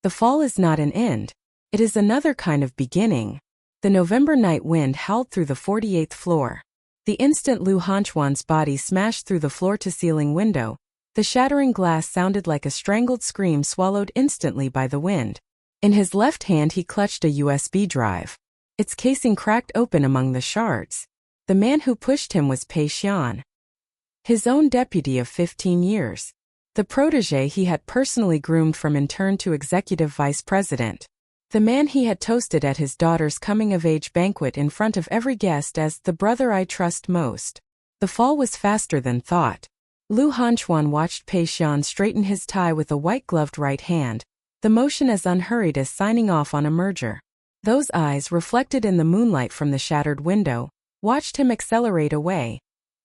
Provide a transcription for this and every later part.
The fall is not an end. It is another kind of beginning. The November night wind howled through the 48th floor. The instant Lu Hanchuan's body smashed through the floor-to-ceiling window, the shattering glass sounded like a strangled scream swallowed instantly by the wind. In his left hand he clutched a USB drive. Its casing cracked open among the shards. The man who pushed him was Pei Xian, his own deputy of 15 years. The protege he had personally groomed from intern to executive vice president. The man he had toasted at his daughter's coming-of-age banquet in front of every guest as the brother I trust most. The fall was faster than thought. Lu Hanchuan watched Pei Xian straighten his tie with a white-gloved right hand, the motion as unhurried as signing off on a merger. Those eyes, reflected in the moonlight from the shattered window, watched him accelerate away.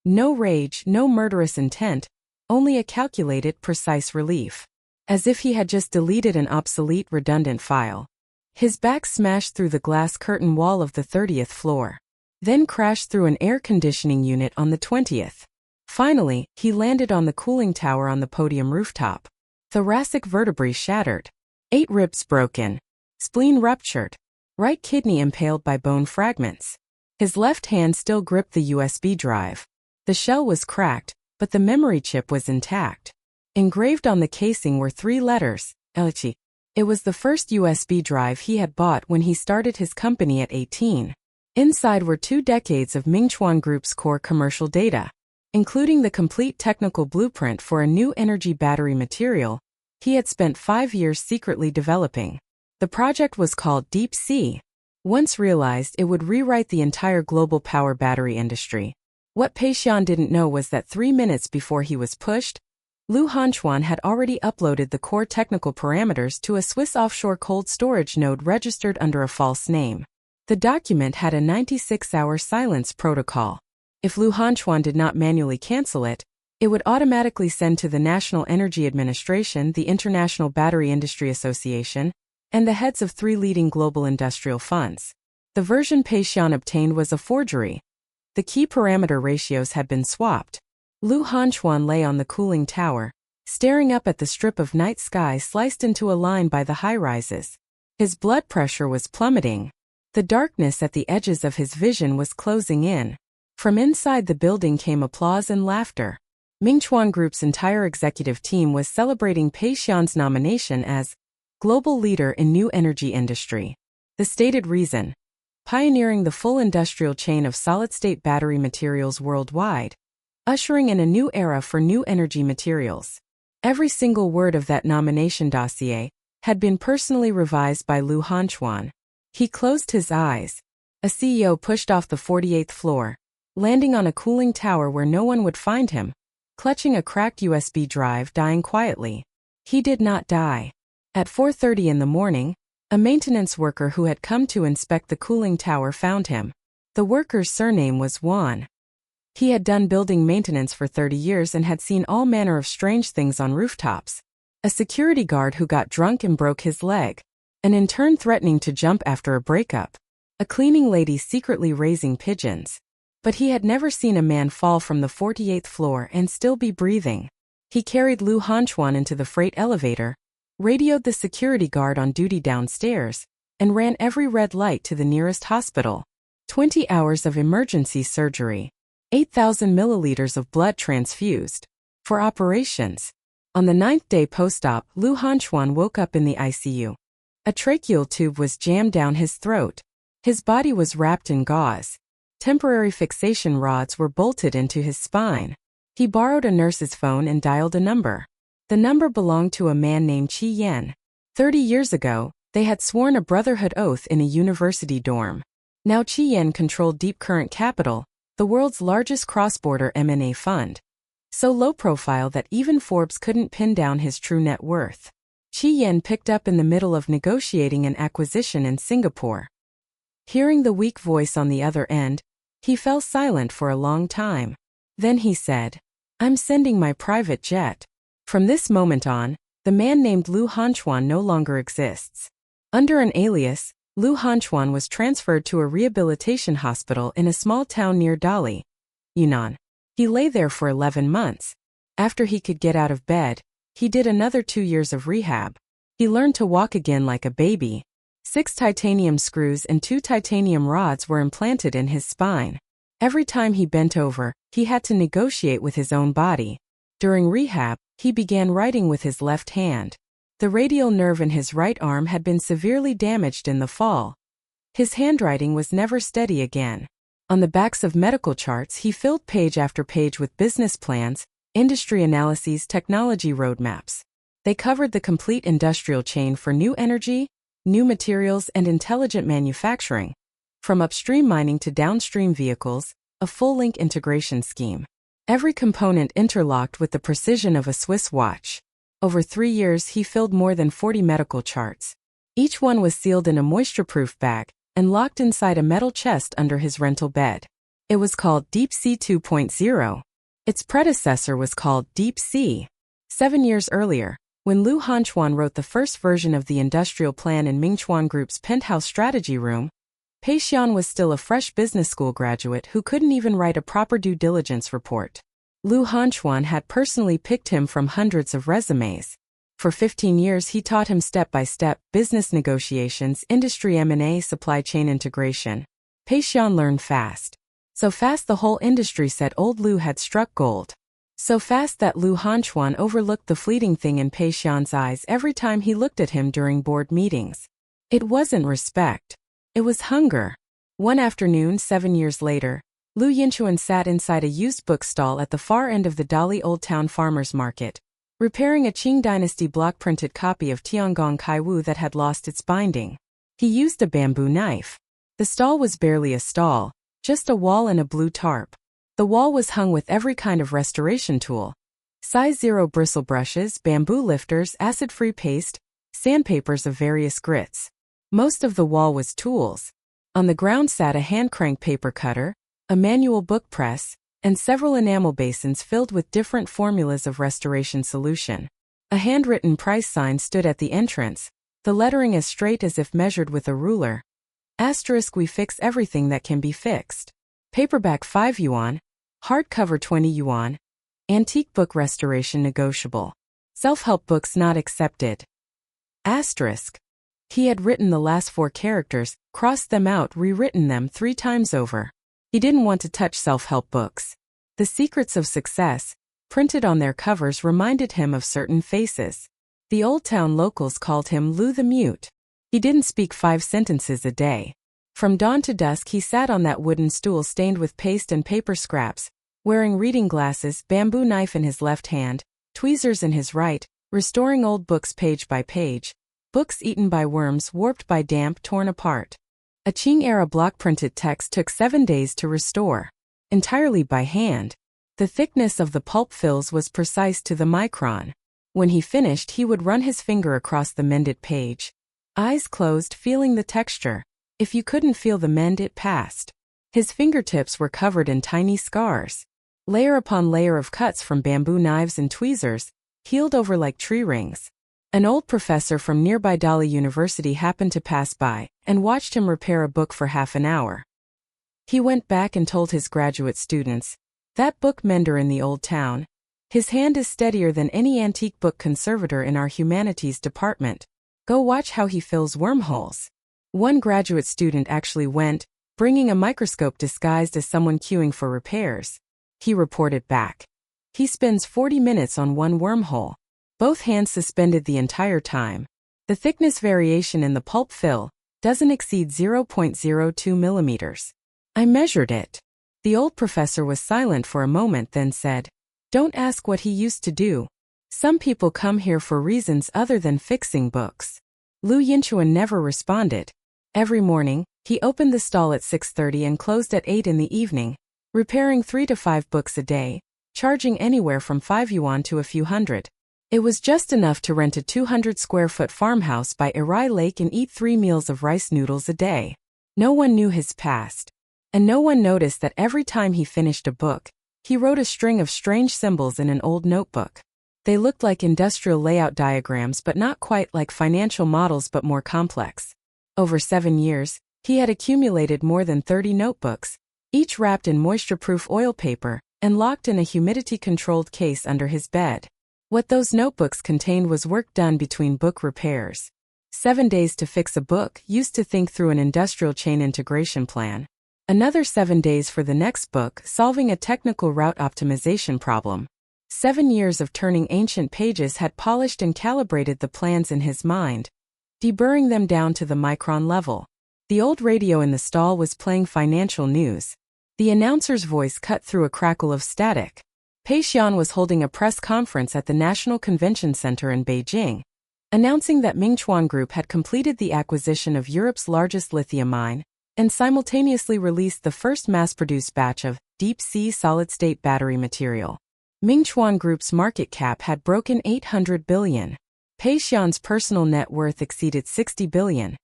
No rage, no murderous intent, only a calculated, precise relief. As if he had just deleted an obsolete, redundant file. His back smashed through the glass curtain wall of the 30th floor. Then crashed through an air conditioning unit on the 20th. Finally, he landed on the cooling tower on the podium rooftop. Thoracic vertebrae shattered. 8 ribs broken. Spleen ruptured. Right kidney impaled by bone fragments. His left hand still gripped the USB drive. The shell was cracked, but the memory chip was intact. Engraved on the casing were 3 letters, LG. It was the first USB drive he had bought when he started his company at 18. Inside were 2 decades of Mingchuan Group's core commercial data, including the complete technical blueprint for a new energy battery material he had spent 5 years secretly developing. The project was called Deep Sea. Once realized, it would rewrite the entire global power battery industry. What Pei Xian didn't know was that 3 minutes before he was pushed, Lu Hanchuan had already uploaded the core technical parameters to a Swiss offshore cold storage node registered under a false name. The document had a 96-hour silence protocol. If Lu Hanchuan did not manually cancel it, it would automatically send to the National Energy Administration, the International Battery Industry Association, and the heads of 3 leading global industrial funds. The version Pei Xian obtained was a forgery. The key parameter ratios had been swapped. Lu Hanchuan lay on the cooling tower, staring up at the strip of night sky sliced into a line by the high-rises. His blood pressure was plummeting. The darkness at the edges of his vision was closing in. From inside the building came applause and laughter. Mingchuan Group's entire executive team was celebrating Pei Xian's nomination as global leader in new energy industry. The stated reason: pioneering the full industrial chain of solid-state battery materials worldwide, ushering in a new era for new energy materials. Every single word of that nomination dossier had been personally revised by Lu Hanchuan. He closed his eyes. A CEO pushed off the 48th floor, landing on a cooling tower where no one would find him, clutching a cracked USB drive, dying quietly. He did not die. At 4:30 in the morning, a maintenance worker who had come to inspect the cooling tower found him. The worker's surname was Wan. He had done building maintenance for 30 years and had seen all manner of strange things on rooftops. A security guard who got drunk and broke his leg. An intern threatening to jump after a breakup. A cleaning lady secretly raising pigeons. But he had never seen a man fall from the 48th floor and still be breathing. He carried Lu Hanchuan into the freight elevator, radioed the security guard on duty downstairs, and ran every red light to the nearest hospital. 20 hours of emergency surgery. 8,000 milliliters of blood transfused. For operations. On the 9th day post-op, Lu Hanchuan woke up in the ICU. A tracheal tube was jammed down his throat. His body was wrapped in gauze. Temporary fixation rods were bolted into his spine. He borrowed a nurse's phone and dialed a number. The number belonged to a man named Qi Yan. 30 years ago, they had sworn a brotherhood oath in a university dorm. Now Qi Yan controlled Deep Current Capital, the world's largest cross-border M&A fund. So low profile that even Forbes couldn't pin down his true net worth. Qi Yan picked up in the middle of negotiating an acquisition in Singapore. Hearing the weak voice on the other end, he fell silent for a long time. Then he said, "I'm sending my private jet." From this moment on, the man named Lu Hanchuan no longer exists. Under an alias, Lu Hanchuan was transferred to a rehabilitation hospital in a small town near Dali, Yunnan. He lay there for 11 months. After he could get out of bed, he did another 2 years of rehab. He learned to walk again like a baby. 6 titanium screws and 2 titanium rods were implanted in his spine. Every time he bent over, he had to negotiate with his own body. During rehab, he began writing with his left hand. The radial nerve in his right arm had been severely damaged in the fall. His handwriting was never steady again. On the backs of medical charts, he filled page after page with business plans, industry analyses, technology roadmaps. They covered the complete industrial chain for new energy, new materials, and intelligent manufacturing. From upstream mining to downstream vehicles, a full-link integration scheme. Every component interlocked with the precision of a Swiss watch. Over 3 years, he filled more than 40 medical charts. Each one was sealed in a moisture-proof bag and locked inside a metal chest under his rental bed. It was called Deep Sea 2.0. Its predecessor was called Deep Sea. 7 years earlier, when Lu Hanchuan wrote the first version of the industrial plan in Mingchuan Group's penthouse strategy room, Pei Xian was still a fresh business school graduate who couldn't even write a proper due diligence report. Lu Hanchuan had personally picked him from hundreds of resumes. For 15 years he taught him step-by-step business negotiations, industry M&A, supply chain integration. Pei Xian learned fast. So fast the whole industry said old Lu had struck gold. So fast that Lu Hanchuan overlooked the fleeting thing in Pei Xian's eyes every time he looked at him during board meetings. It wasn't respect. It was hunger. One afternoon 7 years later, Lu Yinchuan sat inside a used book stall at the far end of the Dali Old Town Farmers Market, repairing a Qing Dynasty block-printed copy of Tiangong Kaiwu that had lost its binding. He used a bamboo knife. The stall was barely a stall, just a wall and a blue tarp. The wall was hung with every kind of restoration tool. Size 0 bristle brushes, bamboo lifters, acid-free paste, sandpapers of various grits. Most of the wall was tools. On the ground sat a hand-crank paper cutter, a manual book press, and several enamel basins filled with different formulas of restoration solution. A handwritten price sign stood at the entrance, the lettering as straight as if measured with a ruler. Asterisk, we fix everything that can be fixed. Paperback 5 yuan, hardcover 20 yuan. Antique book restoration negotiable. Self-help books not accepted. Asterisk. He had written the last 4 characters, crossed them out, rewritten them 3 times over. He didn't want to touch self-help books. The secrets of success, printed on their covers, reminded him of certain faces. The Old Town locals called him Lu the Mute. He didn't speak 5 sentences a day. From dawn to dusk he sat on that wooden stool stained with paste and paper scraps, wearing reading glasses, bamboo knife in his left hand, tweezers in his right, restoring old books page by page, books eaten by worms, warped by damp, torn apart. A Qing-era block-printed text took 7 days to restore, entirely by hand. The thickness of the pulp fills was precise to the micron. When he finished, he would run his finger across the mended page, eyes closed, feeling the texture. If you couldn't feel the mend, it passed. His fingertips were covered in tiny scars. Layer upon layer of cuts from bamboo knives and tweezers, healed over like tree rings. An old professor from nearby Dali University happened to pass by and watched him repair a book for half an hour. He went back and told his graduate students, "That book mender in the Old Town, his hand is steadier than any antique book conservator in our humanities department. Go watch how he fills wormholes." One graduate student actually went, bringing a microscope disguised as someone queuing for repairs. He reported back. He spends 40 minutes on one wormhole. Both hands suspended the entire time. The thickness variation in the pulp fill doesn't exceed 0.02 millimeters. I measured it. The old professor was silent for a moment, then said, "Don't ask what he used to do. Some people come here for reasons other than fixing books." Lu Yinchuan never responded. Every morning, he opened the stall at 6:30 and closed at 8 in the evening, repairing 3 to 5 books a day, charging anywhere from 5 yuan to a few hundred. It was just enough to rent a 200-square-foot farmhouse by Irai Lake and eat 3 meals of rice noodles a day. No one knew his past. And no one noticed that every time he finished a book, he wrote a string of strange symbols in an old notebook. They looked like industrial layout diagrams, but not quite like financial models, but more complex. Over 7 years, he had accumulated more than 30 notebooks, each wrapped in moisture-proof oil paper and locked in a humidity-controlled case under his bed. What those notebooks contained was work done between book repairs. 7 days to fix a book, used to think through an industrial chain integration plan. Another 7 days for the next book, solving a technical route optimization problem. 7 years of turning ancient pages had polished and calibrated the plans in his mind, deburring them down to the micron level. The old radio in the stall was playing financial news. The announcer's voice cut through a crackle of static. Pei Xian was holding a press conference at the National Convention Center in Beijing, announcing that Mingchuan Group had completed the acquisition of Europe's largest lithium mine and simultaneously released the first mass-produced batch of deep-sea solid-state battery material. Mingchuan Group's market cap had broken 800 billion. Pei Xian's personal net worth exceeded 60 billion,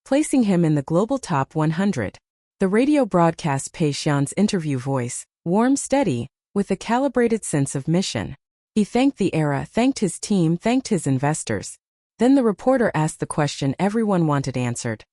placing him in the global top 100. The radio broadcast Pei Xian's interview voice, warm, steady, with a calibrated sense of mission. He thanked the era, thanked his team, thanked his investors. Then the reporter asked the question everyone wanted answered.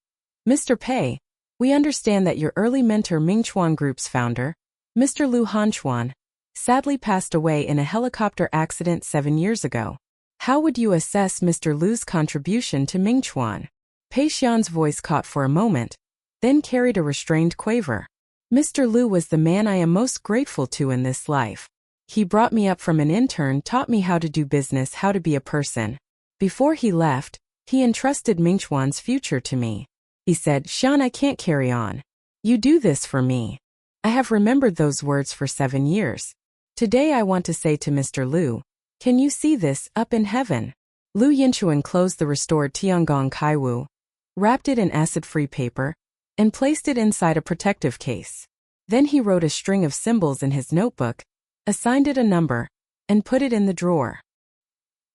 Mr. Pei, we understand that your early mentor Mingchuan Group's founder, Mr. Lu Hanchuan, sadly passed away in a helicopter accident 7 years ago. How would you assess Mr. Lu's contribution to Mingchuan? Pei Xian's voice caught for a moment, then carried a restrained quaver. Mr. Lu was the man I am most grateful to in this life. He brought me up from an intern, taught me how to do business, how to be a person. Before he left, he entrusted Mingchuan's future to me. He said, "Xian, I can't carry on. You do this for me." I have remembered those words for 7 years. Today I want to say to Mr. Lu, can you see this up in heaven? Lu Yinchuan closed the restored Tiangong Kaiwu, wrapped it in acid-free paper, and placed it inside a protective case. Then he wrote a string of symbols in his notebook, assigned it a number, and put it in the drawer.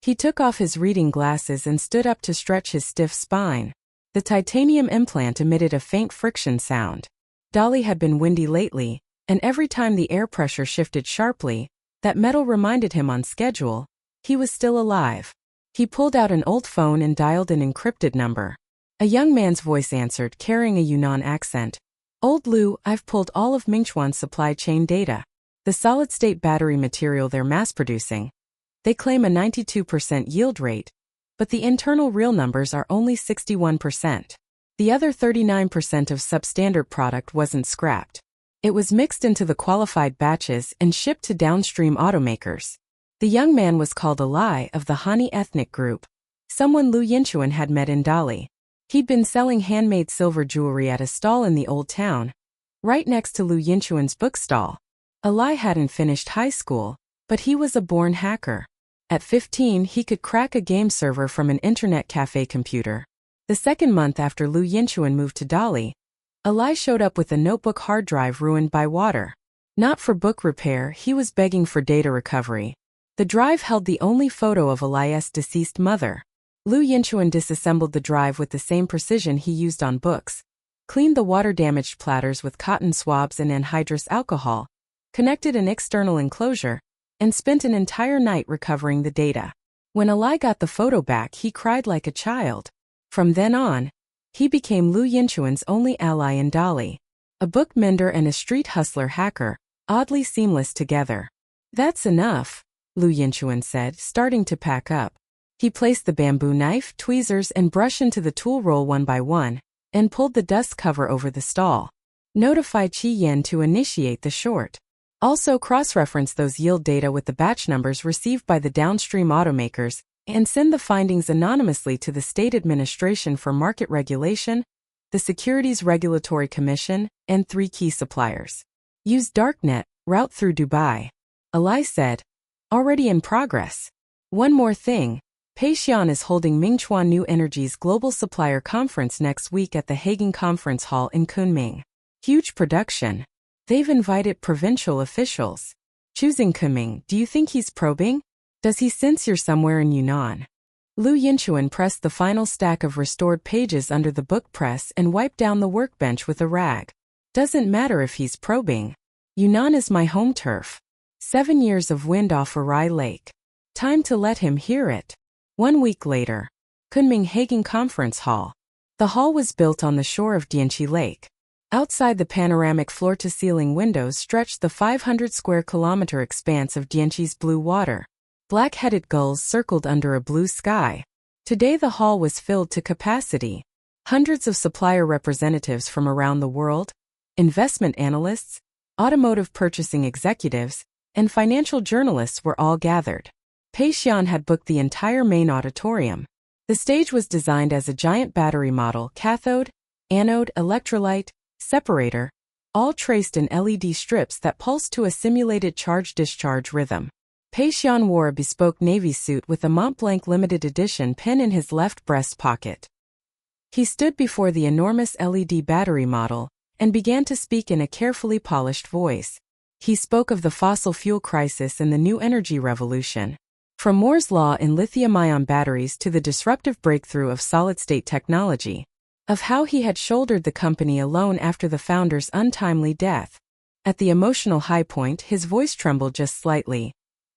He took off his reading glasses and stood up to stretch his stiff spine. The titanium implant emitted a faint friction sound. Dali had been windy lately, and every time the air pressure shifted sharply, that metal reminded him on schedule, he was still alive. He pulled out an old phone and dialed an encrypted number. A young man's voice answered, carrying a Yunnan accent. Old Lu, I've pulled all of Mingchuan's supply chain data. The solid-state battery material they're mass-producing. They claim a 92% yield rate, but the internal real numbers are only 61%. The other 39% of substandard product wasn't scrapped. It was mixed into the qualified batches and shipped to downstream automakers. The young man was called Alai of the Hani ethnic group, someone Lu Yinchuan had met in Dali. He'd been selling handmade silver jewelry at a stall in the old town, right next to Lu Yinchuan's bookstall. Alai hadn't finished high school, but he was a born hacker. At 15, he could crack a game server from an internet cafe computer. The second month after Lu Yinchuan moved to Dali, Alai showed up with a notebook hard drive ruined by water. Not for book repair, he was begging for data recovery. The drive held the only photo of Alai's deceased mother. Lu Yinchuan disassembled the drive with the same precision he used on books, cleaned the water-damaged platters with cotton swabs and anhydrous alcohol, connected an external enclosure, and spent an entire night recovering the data. When Alai got the photo back, he cried like a child. From then on, he became Lu Yinchuan's only ally in Dali. A bookbinder and a street hustler hacker, oddly seamless together. That's enough, Lu Yinchuan said, starting to pack up. He placed the bamboo knife, tweezers, and brush into the tool roll one by one, and pulled the dust cover over the stall. Notify Qi Yan to initiate the short. Also cross-reference those yield data with the batch numbers received by the downstream automakers, and send the findings anonymously to the State Administration for Market Regulation, the Securities Regulatory Commission, and 3 key suppliers. Use Darknet, route through Dubai. Alai said. Already in progress. One more thing. Pei Xian is holding Mingchuan New Energy's Global Supplier Conference next week at the Hagen Conference Hall in Kunming. Huge production. They've invited provincial officials. Choosing Kunming, do you think he's probing? Does he sense you're somewhere in Yunnan? Lu Yinchuan pressed the final stack of restored pages under the book press and wiped down the workbench with a rag. Doesn't matter if he's probing. Yunnan is my home turf. 7 years of wind off Arai Lake. Time to let him hear it. 1 week later. Kunming Hagen Conference Hall. The hall was built on the shore of Dianqi Lake. Outside the panoramic floor-to-ceiling windows stretched the 500 square kilometer expanse of Dianqi's blue water. Black-headed gulls circled under a blue sky. Today the hall was filled to capacity. Hundreds of supplier representatives from around the world, investment analysts, automotive purchasing executives, and financial journalists were all gathered. Pei Xian had booked the entire main auditorium. The stage was designed as a giant battery model: cathode, anode, electrolyte, separator, all traced in LED strips that pulsed to a simulated charge-discharge rhythm. Pei Xian wore a bespoke navy suit with a Mont Blanc limited edition pin in his left breast pocket. He stood before the enormous LED battery model and began to speak in a carefully polished voice. He spoke of the fossil fuel crisis and the new energy revolution. From Moore's law in lithium-ion batteries to the disruptive breakthrough of solid-state technology, of how he had shouldered the company alone after the founder's untimely death. At the emotional high point, his voice trembled just slightly.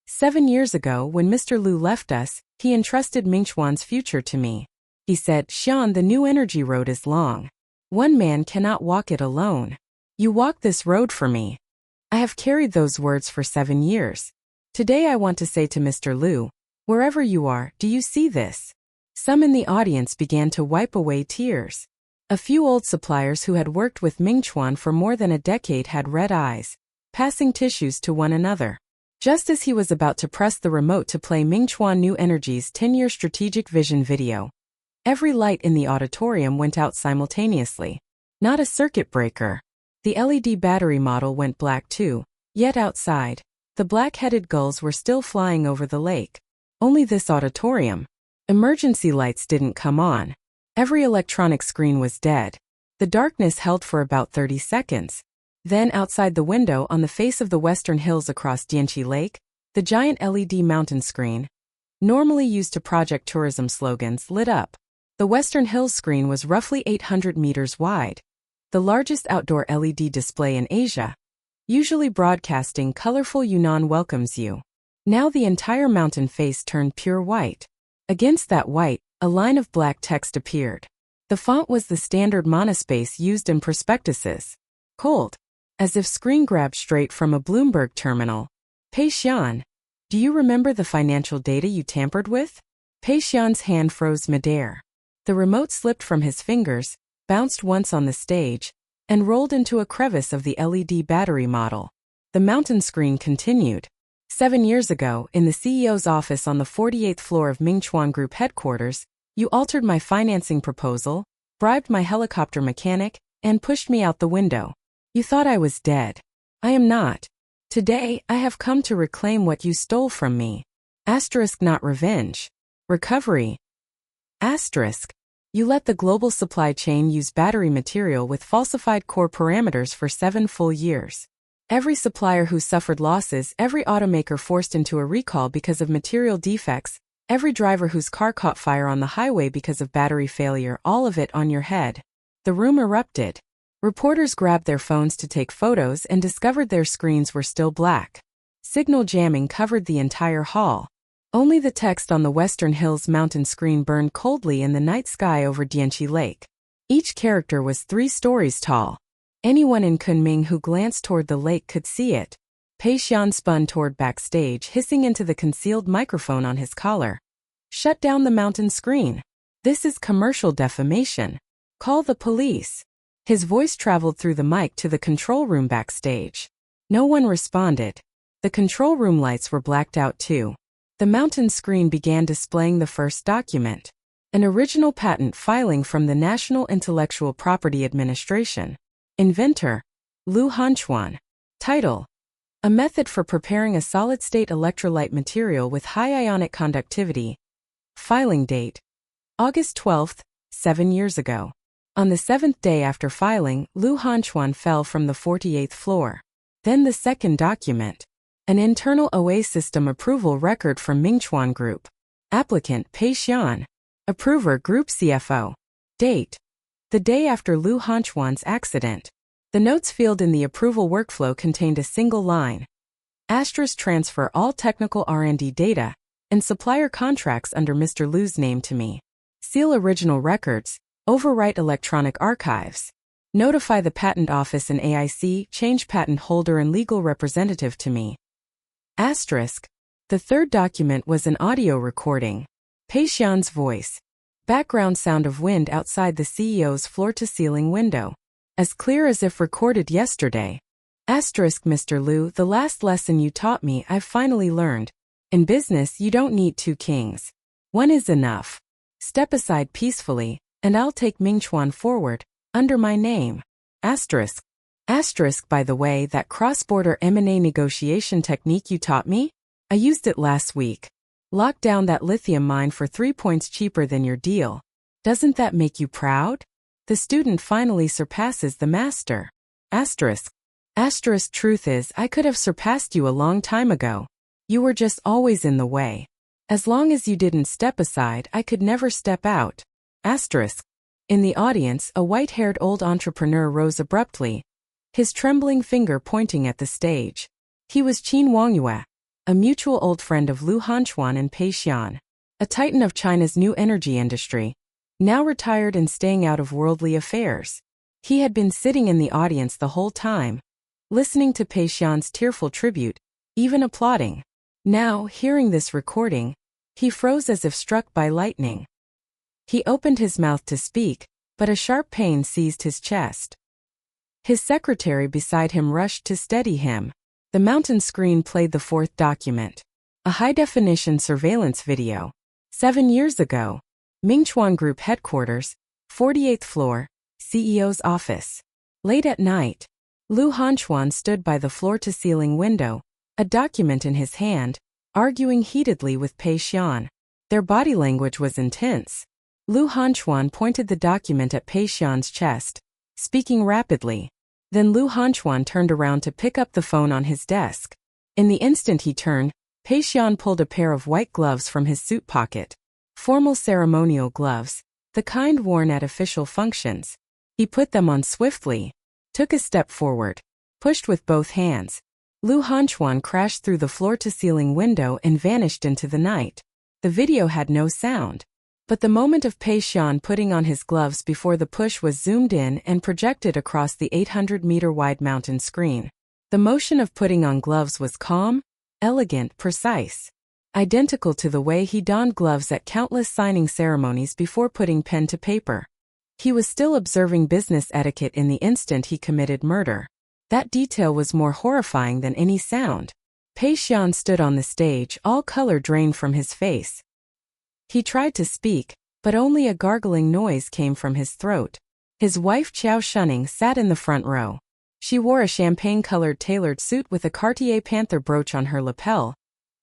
7 years ago, when Mr. Liu left us, he entrusted Mingchuan's future to me. He said, "Xian, the new energy road is long. One man cannot walk it alone. You walk this road for me." I have carried those words for 7 years. Today I want to say to Mr. Liu, wherever you are, do you see this? Some in the audience began to wipe away tears. A few old suppliers who had worked with Mingchuan for more than a decade had red eyes, passing tissues to one another. Just as he was about to press the remote to play Mingchuan New Energy's 10-year strategic vision video, every light in the auditorium went out simultaneously. Not a circuit breaker. The LED battery model went black too, yet outside, the black-headed gulls were still flying over the lake. Only this auditorium. Emergency lights didn't come on. Every electronic screen was dead. The darkness held for about 30 seconds. Then outside the window on the face of the western hills across Dianqi Lake, the giant LED mountain screen, normally used to project tourism slogans, lit up. The western hills screen was roughly 800 meters wide, the largest outdoor LED display in Asia, usually broadcasting colorful Yunnan welcomes you. Now the entire mountain face turned pure white. Against that white, a line of black text appeared. The font was the standard monospace used in prospectuses. Cold. As if screen grabbed straight from a Bloomberg terminal. Pei Xian, do you remember the financial data you tampered with? Pei Xian's hand froze midair. The remote slipped from his fingers, bounced once on the stage, and rolled into a crevice of the LED battery model. The mountain screen continued. 7 years ago, in the CEO's office on the 48th floor of Mingchuan Group headquarters, you altered my financing proposal, bribed my helicopter mechanic, and pushed me out the window. You thought I was dead. I am not. Today, I have come to reclaim what you stole from me. Asterisk, not revenge. Recovery. Asterisk. You let the global supply chain use battery material with falsified core parameters for 7 full years. Every supplier who suffered losses, every automaker forced into a recall because of material defects, every driver whose car caught fire on the highway because of battery failure, all of it on your head. The room erupted. Reporters grabbed their phones to take photos and discovered their screens were still black. Signal jamming covered the entire hall. Only the text on the Western Hills mountain screen burned coldly in the night sky over Dianqi Lake. Each character was 3 stories tall. Anyone in Kunming who glanced toward the lake could see it. Pei Xian spun toward backstage, hissing into the concealed microphone on his collar. Shut down the mountain screen. This is commercial defamation. Call the police. His voice traveled through the mic to the control room backstage. No one responded. The control room lights were blacked out too. The mountain screen began displaying the first document. An original patent filing from the National Intellectual Property Administration. Inventor, Liu Hanchuan. Title: A method for preparing a solid-state electrolyte material with high ionic conductivity. Filing date: August 12, 7 years ago. On the 7th day after filing, Liu Hanchuan fell from the 48th floor. Then the second document. An internal OA system approval record from Mingchuan Group. Applicant Pei Xian. Approver Group CFO. Date: the day after Liu Hanchuan's accident. The notes field in the approval workflow contained a single line. Asterisk, transfer all technical R&D data and supplier contracts under Mr. Liu's name to me. Seal original records. Overwrite electronic archives. Notify the patent office and AIC, change patent holder and legal representative to me. Asterisk. The third document was an audio recording. Pei Xian's voice. Background sound of wind outside the CEO's floor-to-ceiling window. As clear as if recorded yesterday. Mr. Liu, the last lesson you taught me I've finally learned. In business you don't need two kings. One is enough. Step aside peacefully, and I'll take Mingchuan forward, under my name. By the way, that cross-border M&A negotiation technique you taught me? I used it last week. Locked down that lithium mine for 3 points cheaper than your deal. Doesn't that make you proud? The student finally surpasses the master. Truth is, I could have surpassed you a long time ago. You were just always in the way. As long as you didn't step aside, I could never step out. In the audience, a white-haired old entrepreneur rose abruptly, his trembling finger pointing at the stage. He was Qin Wangyue, a mutual old friend of Lu Hanchuan and Pei Xian, a titan of China's new energy industry, now retired and staying out of worldly affairs. He had been sitting in the audience the whole time, listening to Pei Xian's tearful tribute, even applauding. Now, hearing this recording, he froze as if struck by lightning. He opened his mouth to speak, but a sharp pain seized his chest. His secretary beside him rushed to steady him. The mountain screen played the fourth document. A high-definition surveillance video. 7 years ago. Mingchuan Group headquarters, 48th floor, CEO's office. Late at night, Lu Hanchuan stood by the floor-to-ceiling window, a document in his hand, arguing heatedly with Pei Xian. Their body language was intense. Lu Hanchuan pointed the document at Pei Xian's chest, speaking rapidly. Then Lu Hanchuan turned around to pick up the phone on his desk. In the instant he turned, Pei Xian pulled a pair of white gloves from his suit pocket. Formal ceremonial gloves, the kind worn at official functions. He put them on swiftly, took a step forward, pushed with both hands. Lu Hanchuan crashed through the floor-to-ceiling window and vanished into the night. The video had no sound. But the moment of Pei Xian putting on his gloves before the push was zoomed in and projected across the 800-meter-wide mountain screen. The motion of putting on gloves was calm, elegant, precise. Identical to the way he donned gloves at countless signing ceremonies before putting pen to paper. He was still observing business etiquette in the instant he committed murder. That detail was more horrifying than any sound. Pei Xian stood on the stage, all color drained from his face. He tried to speak, but only a gargling noise came from his throat. His wife Qiao Shuning sat in the front row. She wore a champagne-colored tailored suit with a Cartier panther brooch on her lapel,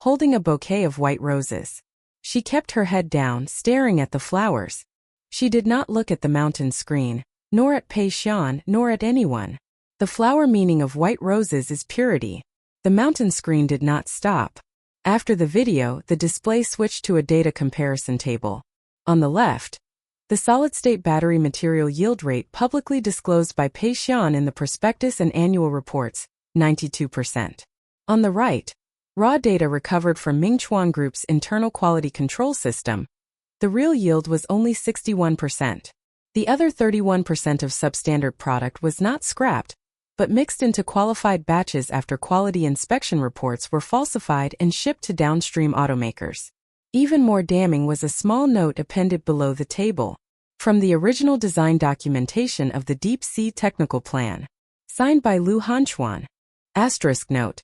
holding a bouquet of white roses. She kept her head down, staring at the flowers. She did not look at the mountain screen, nor at Pei Xian, nor at anyone. The flower meaning of white roses is purity. The mountain screen did not stop. After the video, the display switched to a data comparison table. On the left, the solid-state battery material yield rate publicly disclosed by Pei Xian in the prospectus and annual reports, 92%. On the right, raw data recovered from Mingchuan Group's internal quality control system. The real yield was only 61%. The other 31% of substandard product was not scrapped, but mixed into qualified batches after quality inspection reports were falsified and shipped to downstream automakers. Even more damning was a small note appended below the table. From the original design documentation of the deep-sea technical plan. Signed by Lu Hanchuan. Note.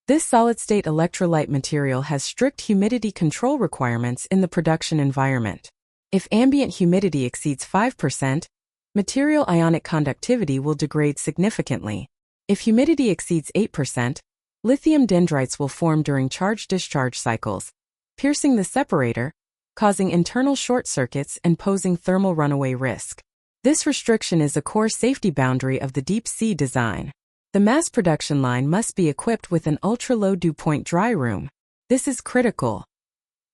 This solid-state electrolyte material has strict humidity control requirements in the production environment. If ambient humidity exceeds 5%, material ionic conductivity will degrade significantly. If humidity exceeds 8%, lithium dendrites will form during charge-discharge cycles, piercing the separator, causing internal short circuits and posing thermal runaway risk. This restriction is a core safety boundary of the deep-sea design. The mass production line must be equipped with an ultra-low dew point dry room. This is critical.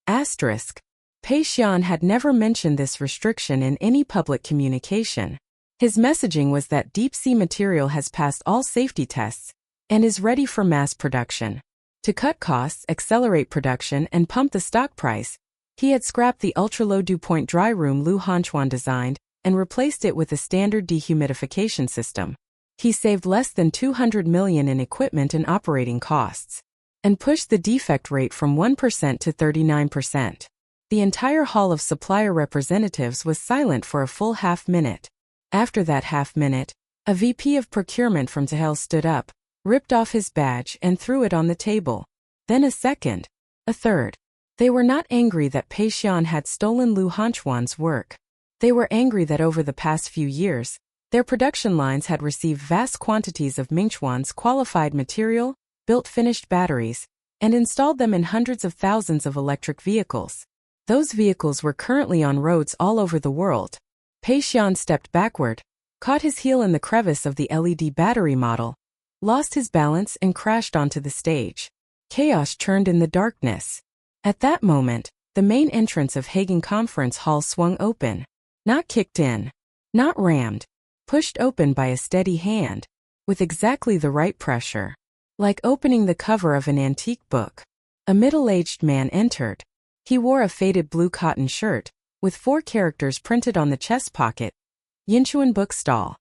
Pei Xian had never mentioned this restriction in any public communication. His messaging was that deep-sea material has passed all safety tests and is ready for mass production. To cut costs, accelerate production, and pump the stock price, he had scrapped the ultra-low dew point dry room Lu Hanchuan designed and replaced it with a standard dehumidification system. He saved less than 200 million in equipment and operating costs. and pushed the defect rate from 1% to 39%. The entire hall of supplier representatives was silent for a full half-minute. After that half-minute, a VP of procurement from Tehel stood up, ripped off his badge and threw it on the table. Then a second, a third. They were not angry that Pei Xian had stolen Lu Hanchuan's work. They were angry that over the past few years, their production lines had received vast quantities of Mingchuan's qualified material, built finished batteries, and installed them in hundreds of thousands of electric vehicles. Those vehicles were currently on roads all over the world. Pei Xian stepped backward, caught his heel in the crevice of the LED battery model, lost his balance and crashed onto the stage. Chaos churned in the darkness. At that moment, the main entrance of Hagen Conference Hall swung open. Not kicked in, not rammed, pushed open by a steady hand, with exactly the right pressure. Like opening the cover of an antique book. A middle-aged man entered. He wore a faded blue cotton shirt, with 4 characters printed on the chest pocket. Yinchuan Bookstall.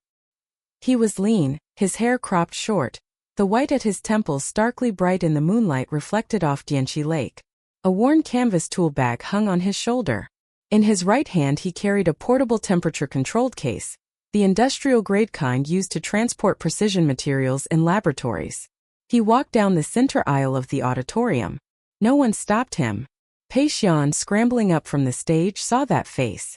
He was lean, his hair cropped short, the white at his temples starkly bright in the moonlight reflected off Dianchi Lake. A worn canvas tool bag hung on his shoulder. In his right hand he carried a portable temperature-controlled case, the industrial-grade kind used to transport precision materials in laboratories. He walked down the center aisle of the auditorium. No one stopped him. Pei Xian, scrambling up from the stage, saw that face.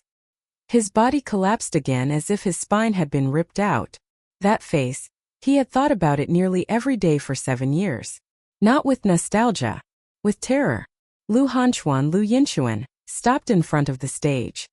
His body collapsed again as if his spine had been ripped out. That face, he had thought about it nearly every day for 7 years. Not with nostalgia, with terror. Lu Hanchuan, Lu Yinchuan, stopped in front of the stage.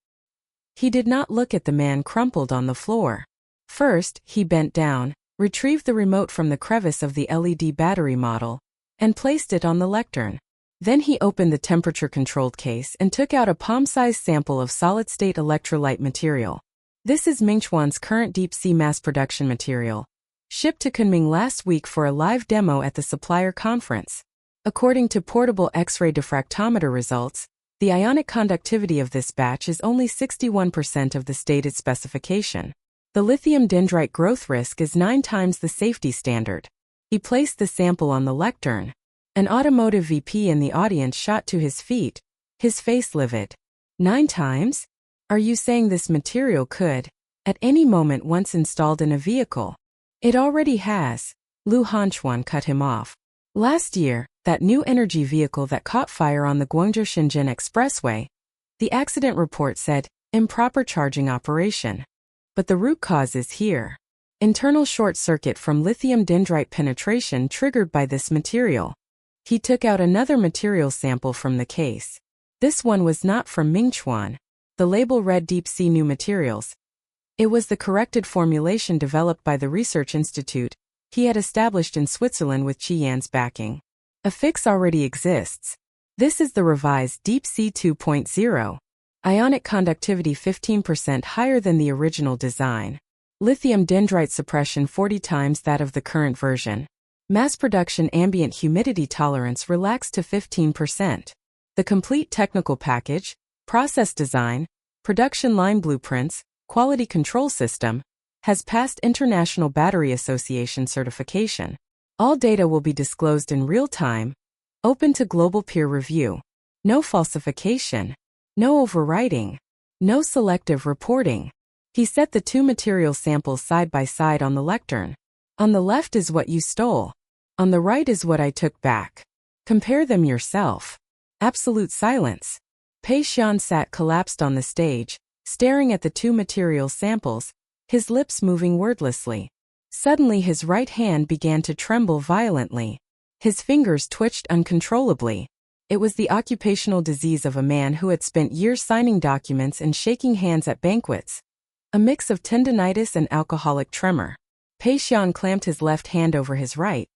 He did not look at the man crumpled on the floor. First, he bent down, retrieved the remote from the crevice of the LED battery model, and placed it on the lectern. Then he opened the temperature-controlled case and took out a palm-sized sample of solid-state electrolyte material. This is Mingchuan's current deep-sea mass production material, shipped to Kunming last week for a live demo at the supplier conference. According to portable X-ray diffractometer results, the ionic conductivity of this batch is only 61% of the stated specification. The lithium dendrite growth risk is 9 times the safety standard. He placed the sample on the lectern. An automotive VP in the audience shot to his feet, his face livid. 9 times? Are you saying this material could, at any moment once installed in a vehicle? It already has. Lu Hanchuan cut him off. Last year, that new energy vehicle that caught fire on the Guangzhou-Shenzhen Expressway, the accident report said, improper charging operation. But the root cause is here. Internal short circuit from lithium dendrite penetration triggered by this material. He took out another material sample from the case. This one was not from Mingchuan. The label read Deep Sea New Materials. It was the corrected formulation developed by the research institute he had established in Switzerland with Qi Yan's backing. A fix already exists. This is the revised Deep Sea 2.0. Ionic conductivity 15% higher than the original design. Lithium dendrite suppression 40 times that of the current version. Mass production ambient humidity tolerance relaxed to 15%. The complete technical package, process design, production line blueprints, quality control system, has passed International Battery Association certification. All data will be disclosed in real time, open to global peer review. No falsification, no overwriting, no selective reporting. He set the 2 material samples side by side on the lectern. On the left is what you stole. On the right is what I took back. Compare them yourself. Absolute silence. Pei Xian sat collapsed on the stage, staring at the 2 material samples, his lips moving wordlessly. Suddenly his right hand began to tremble violently. His fingers twitched uncontrollably. It was the occupational disease of a man who had spent years signing documents and shaking hands at banquets. A mix of tendinitis and alcoholic tremor. Pei Xian clamped his left hand over his right,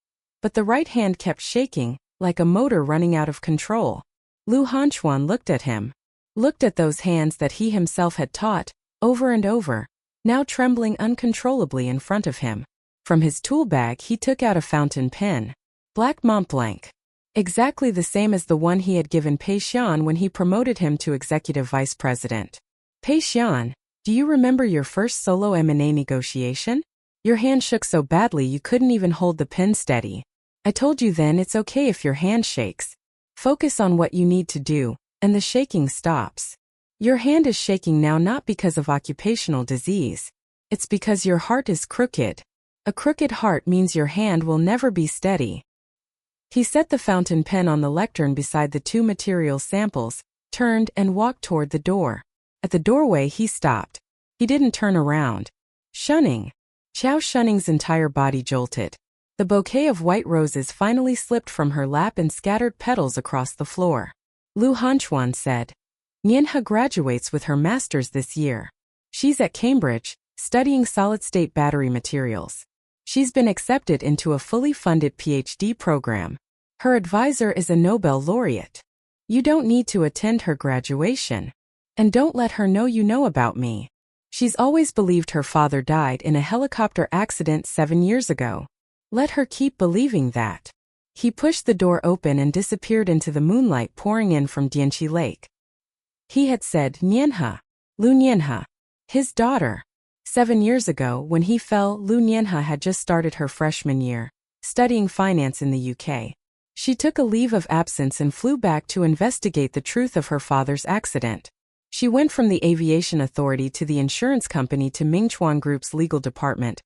but the right hand kept shaking, like a motor running out of control. Lu Hanchuan looked at him. Looked at those hands that he himself had taught, over and over, now trembling uncontrollably in front of him. From his tool bag he took out a fountain pen. Black Montblanc. Exactly the same as the one he had given Pei Xian when he promoted him to executive vice president. Pei Xian, do you remember your first solo M&A negotiation? Your hand shook so badly you couldn't even hold the pen steady. I told you then it's okay if your hand shakes. Focus on what you need to do, and the shaking stops. Your hand is shaking now not because of occupational disease. It's because your heart is crooked. A crooked heart means your hand will never be steady. He set the fountain pen on the lectern beside the two material samples, turned and walked toward the door. At the doorway he stopped. He didn't turn around. Shunning. Qiao Shunning's entire body jolted. The bouquet of white roses finally slipped from her lap and scattered petals across the floor. Lu Hanchuan said, Nianhe graduates with her master's this year. She's at Cambridge, studying solid-state battery materials. She's been accepted into a fully funded PhD program. Her advisor is a Nobel laureate. You don't need to attend her graduation. And don't let her know you know about me. She's always believed her father died in a helicopter accident 7 years ago. Let her keep believing that. He pushed the door open and disappeared into the moonlight pouring in from Dianqi Lake. He had said Nianhe, Lu Nianhe, his daughter. 7 years ago, when he fell, Lu Nianhe had just started her freshman year, studying finance in the UK. She took a leave of absence and flew back to investigate the truth of her father's accident. She went from the aviation authority to the insurance company to Mingchuan Group's legal department,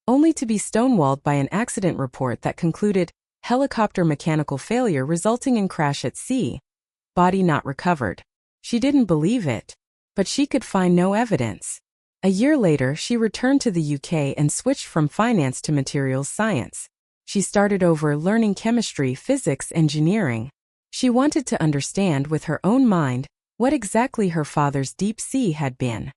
only to be stonewalled by an accident report that concluded, helicopter mechanical failure resulting in crash at sea. Body not recovered. She didn't believe it. But she could find no evidence. A year later, she returned to the UK and switched from finance to materials science. She started over learning chemistry, physics, engineering. She wanted to understand with her own mind what exactly her father's deep sea had been.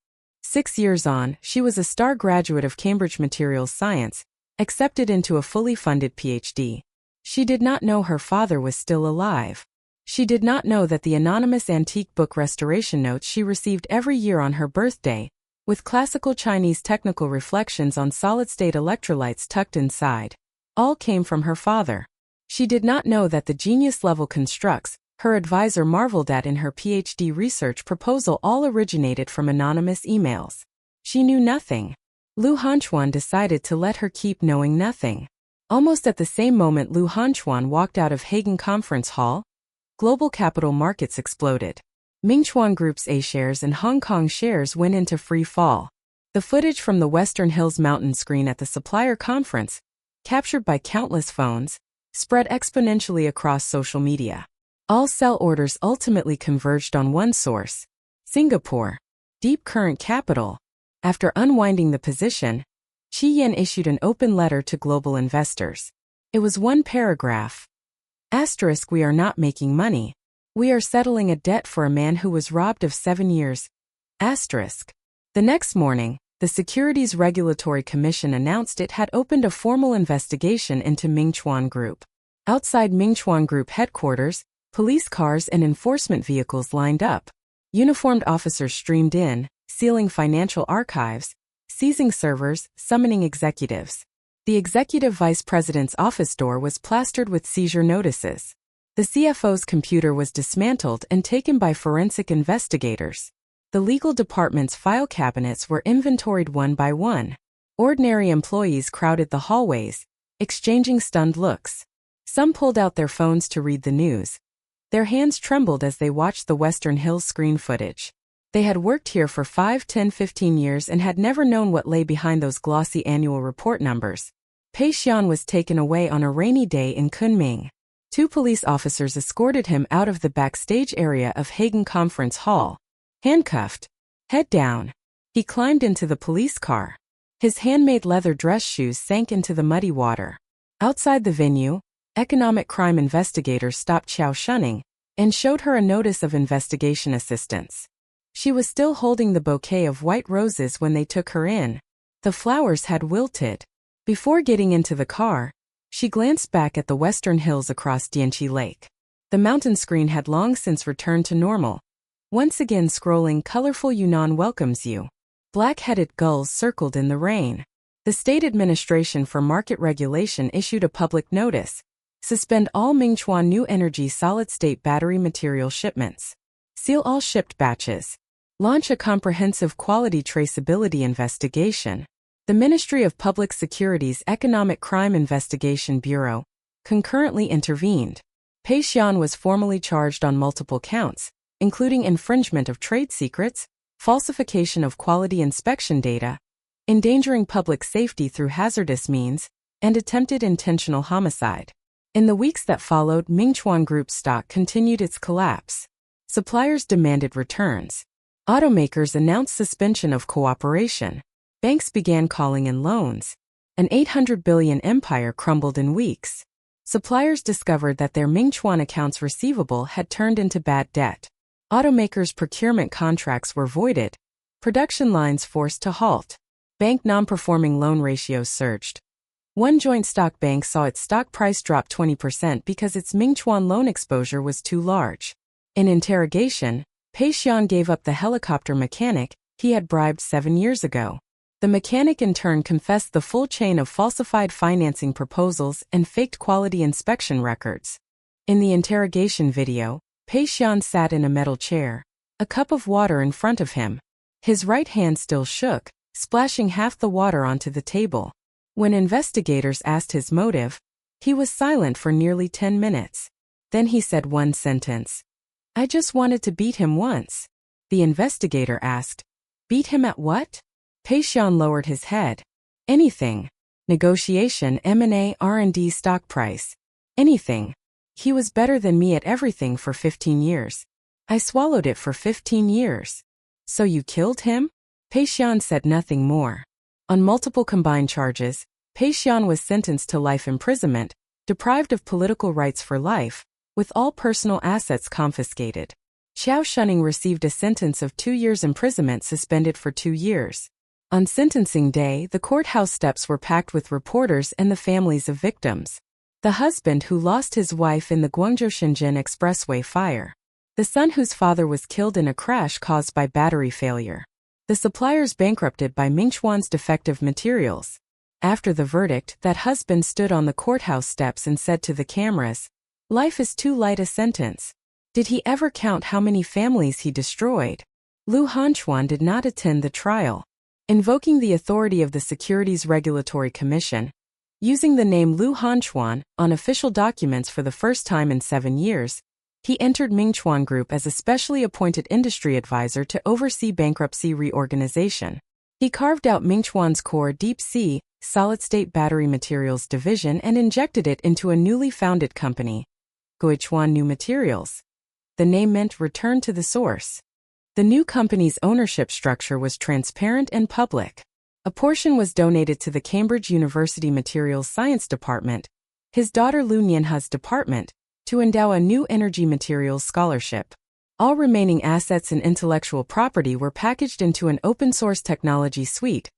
6 years on, she was a star graduate of Cambridge Materials Science, accepted into a fully funded PhD. She did not know her father was still alive. She did not know that the anonymous antique book restoration notes she received every year on her birthday, with classical Chinese technical reflections on solid-state electrolytes tucked inside, all came from her father. She did not know that the genius-level constructs her advisor marveled at in her PhD research proposal all originated from anonymous emails. She knew nothing. Lu Hanchuan decided to let her keep knowing nothing. Almost at the same moment Lu Hanchuan walked out of Hagen Conference Hall, global capital markets exploded. Mingchuan Group's A-shares and Hong Kong shares went into free fall. The footage from the Western Hills mountain screen at the supplier conference, captured by countless phones, spread exponentially across social media. All sell orders ultimately converged on one source, Singapore, Deep Current Capital. After unwinding the position, Qi Yan issued an open letter to global investors. It was one paragraph. Asterisk, we are not making money. We are settling a debt for a man who was robbed of 7 years. Asterisk. The next morning, the Securities Regulatory Commission announced it had opened a formal investigation into Mingchuan Group. Outside Mingchuan Group headquarters, police cars and enforcement vehicles lined up. Uniformed officers streamed in, sealing financial archives, seizing servers, summoning executives. The executive vice president's office door was plastered with seizure notices. The CFO's computer was dismantled and taken by forensic investigators. The legal department's file cabinets were inventoried one by one. Ordinary employees crowded the hallways, exchanging stunned looks. Some pulled out their phones to read the news. Their hands trembled as they watched the Western Hills screen footage. They had worked here for 5, 10, 15 years and had never known what lay behind those glossy annual report numbers. Pei Xian was taken away on a rainy day in Kunming. 2 police officers escorted him out of the backstage area of Hagen Conference Hall. Handcuffed, head down, he climbed into the police car. His handmade leather dress shoes sank into the muddy water. Outside the venue, economic crime investigators stopped Qiao Shunning and showed her a notice of investigation assistance. She was still holding the bouquet of white roses when they took her in. The flowers had wilted. Before getting into the car, she glanced back at the Western Hills across Dianqi Lake. The mountain screen had long since returned to normal. Once again scrolling colorful Yunnan welcomes you. Black-headed gulls circled in the rain. The State Administration for Market Regulation issued a public notice. Suspend all Mingchuan New Energy solid-state battery material shipments. Seal all shipped batches. Launch a comprehensive quality traceability investigation. The Ministry of Public Security's Economic Crime Investigation Bureau, concurrently intervened. Pei Xian was formally charged on multiple counts, including infringement of trade secrets, falsification of quality inspection data, endangering public safety through hazardous means, and attempted intentional homicide. In the weeks that followed, Mingchuan Group stock continued its collapse. Suppliers demanded returns. Automakers announced suspension of cooperation. Banks began calling in loans. An 800 billion empire crumbled in weeks. Suppliers discovered that their Mingchuan accounts receivable had turned into bad debt. Automakers' procurement contracts were voided. Production lines forced to halt. Bank non-performing loan ratios surged. One joint stock bank saw its stock price drop 20% because its Mingchuan loan exposure was too large. In interrogation, Pei Xian gave up the helicopter mechanic he had bribed 7 years ago. The mechanic in turn confessed the full chain of falsified financing proposals and faked quality inspection records. In the interrogation video, Pei Xian sat in a metal chair, a cup of water in front of him. His right hand still shook, splashing half the water onto the table. When investigators asked his motive, he was silent for nearly 10 minutes. Then he said one sentence. "I just wanted to beat him once." The investigator asked, "Beat him at what?" Pei Xian lowered his head. "Anything. Negotiation, M&A, R&D, stock price. Anything. He was better than me at everything for 15 years. I swallowed it for 15 years. So you killed him?" Pei Xian said nothing more. On multiple combined charges, Pei Xian was sentenced to life imprisonment, deprived of political rights for life, with all personal assets confiscated. Xiao Shuning received a sentence of 2 years imprisonment suspended for 2 years. On sentencing day, the courthouse steps were packed with reporters and the families of victims. The husband who lost his wife in the Guangzhou-Shenzhen expressway fire. The son whose father was killed in a crash caused by battery failure. The suppliers bankrupted by Mingchuan's defective materials. After the verdict, that husband stood on the courthouse steps and said to the cameras, "Life is too light a sentence." Did he ever count how many families he destroyed? Lu Hanchuan did not attend the trial. Invoking the authority of the Securities Regulatory Commission, using the name Lu Hanchuan on official documents for the first time in 7 years, he entered Mingchuan Group as a specially appointed industry advisor to oversee bankruptcy reorganization. He carved out Mingchuan's core deep-sea, solid-state battery materials division and injected it into a newly founded company, Guichuan New Materials. The name meant return to the source. The new company's ownership structure was transparent and public. A portion was donated to the Cambridge University Materials Science Department, his daughter Lu Nianha's department, to endow a new energy materials scholarship. All remaining assets and intellectual property were packaged into an open-source technology suite,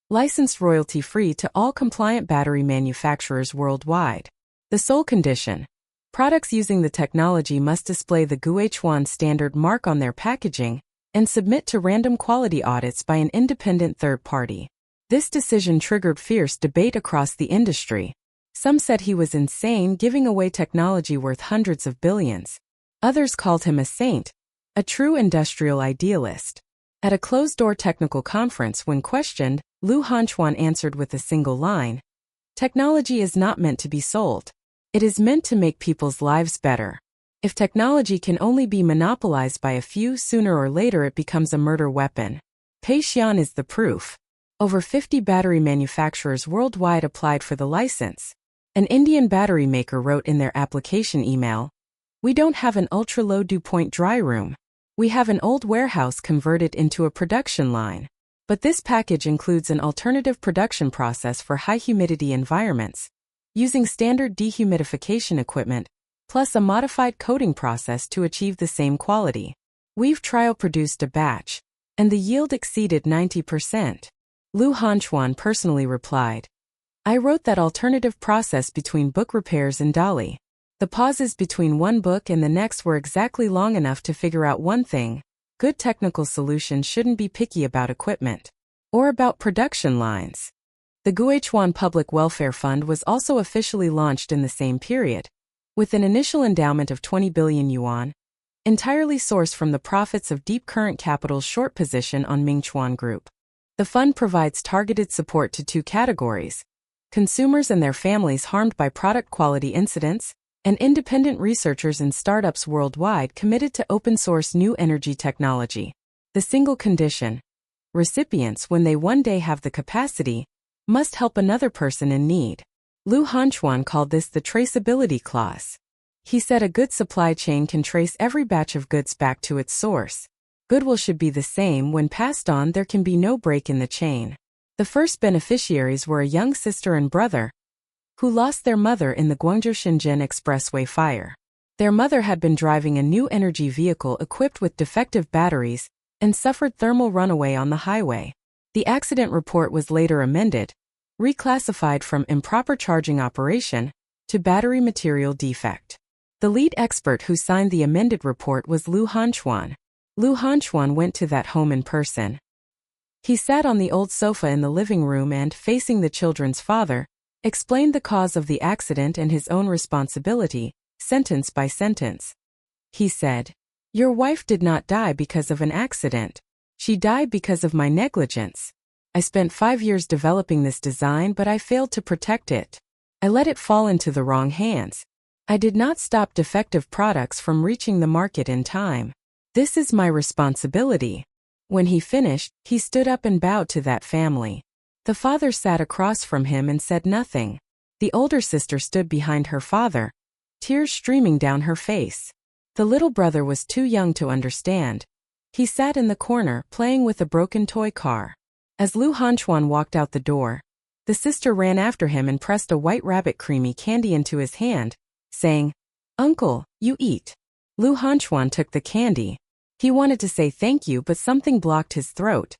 licensed royalty-free to all compliant battery manufacturers worldwide. The sole condition: products using the technology must display the Guichuan standard mark on their packaging and submit to random quality audits by an independent third party. This decision triggered fierce debate across the industry. Some said he was insane, giving away technology worth hundreds of billions. Others called him a saint, a true industrial idealist. At a closed-door technical conference, when questioned, Lu Hanchuan answered with a single line: "Technology is not meant to be sold. It is meant to make people's lives better. If technology can only be monopolized by a few, sooner or later it becomes a murder weapon." Pei Xian is the proof. Over 50 battery manufacturers worldwide applied for the license. An Indian battery maker wrote in their application email, "We don't have an ultra-low dew point dry room. We have an old warehouse converted into a production line. But this package includes an alternative production process for high humidity environments, using standard dehumidification equipment, plus a modified coating process to achieve the same quality. We've trial-produced a batch, and the yield exceeded 90%. Lu Hanchuan personally replied, "I wrote that alternative process between book repairs and Dali. The pauses between one book and the next were exactly long enough to figure out one thing: good technical solutions shouldn't be picky about equipment or about production lines." The Guichuan Public Welfare Fund was also officially launched in the same period, with an initial endowment of 20 billion yuan, entirely sourced from the profits of Deep Current Capital's short position on Mingchuan Group. The fund provides targeted support to 2 categories: consumers and their families harmed by product quality incidents, and independent researchers in startups worldwide committed to open-source new energy technology. The single condition: recipients, when they one day have the capacity, must help another person in need. Lu Hanchuan called this the traceability clause. He said a good supply chain can trace every batch of goods back to its source. Goodwill should be the same. When passed on, there can be no break in the chain. The first beneficiaries were a young sister and brother who lost their mother in the Guangzhou-Shenzhen expressway fire. Their mother had been driving a new energy vehicle equipped with defective batteries and suffered thermal runaway on the highway. The accident report was later amended, reclassified from improper charging operation to battery material defect. The lead expert who signed the amended report was Lu Hanchuan. Lu Hanchuan went to that home in person. He sat on the old sofa in the living room and, facing the children's father, explained the cause of the accident and his own responsibility, sentence by sentence. He said, "Your wife did not die because of an accident. She died because of my negligence. I spent 5 years developing this design, but I failed to protect it. I let it fall into the wrong hands. I did not stop defective products from reaching the market in time. This is my responsibility." When he finished, he stood up and bowed to that family. The father sat across from him and said nothing. The older sister stood behind her father, tears streaming down her face. The little brother was too young to understand. He sat in the corner, playing with a broken toy car. As Lu Hanchuan walked out the door, the sister ran after him and pressed a white rabbit creamy candy into his hand, saying, "Uncle, you eat." Lu Hanchuan took the candy. He wanted to say thank you, but something blocked his throat.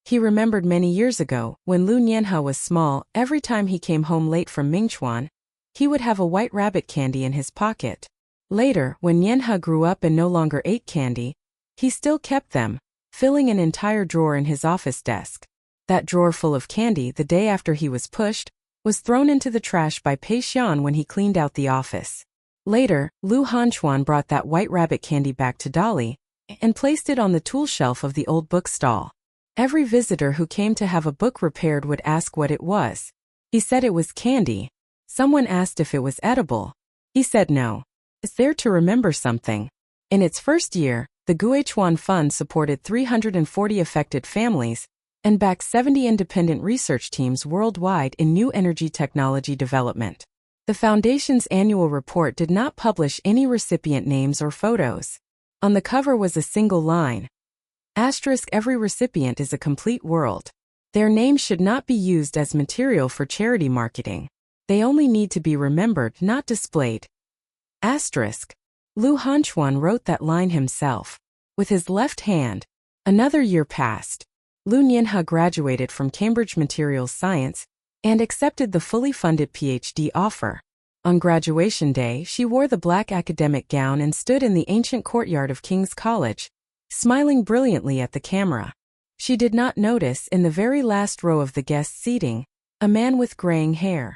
He remembered many years ago, when Lu Nianhe was small, every time he came home late from Mingchuan, he would have a white rabbit candy in his pocket. Later, when Nianhe grew up and no longer ate candy, he still kept them, filling an entire drawer in his office desk. That drawer full of candy, the day after he was pushed, was thrown into the trash by Pei Xian when he cleaned out the office. Later, Lu Hanchuan brought that white rabbit candy back to Dolly and placed it on the tool shelf of the old bookstall. Every visitor who came to have a book repaired would ask what it was. He said it was candy. Someone asked if it was edible. He said no. It's there to remember something. In its first year, the Guichuan Fund supported 340 affected families and backed 70 independent research teams worldwide in new energy technology development. The Foundation's annual report did not publish any recipient names or photos. On the cover was a single line: "Every recipient is a complete world. Their names should not be used as material for charity marketing. They only need to be remembered, not displayed." Lu Hanchuan wrote that line himself with his left hand. Another year passed. Lu Nianhe graduated from Cambridge Materials Science and accepted the fully funded PhD offer. On graduation day, she wore the black academic gown and stood in the ancient courtyard of King's College, smiling brilliantly at the camera. She did not notice, in the very last row of the guest seating, a man with graying hair.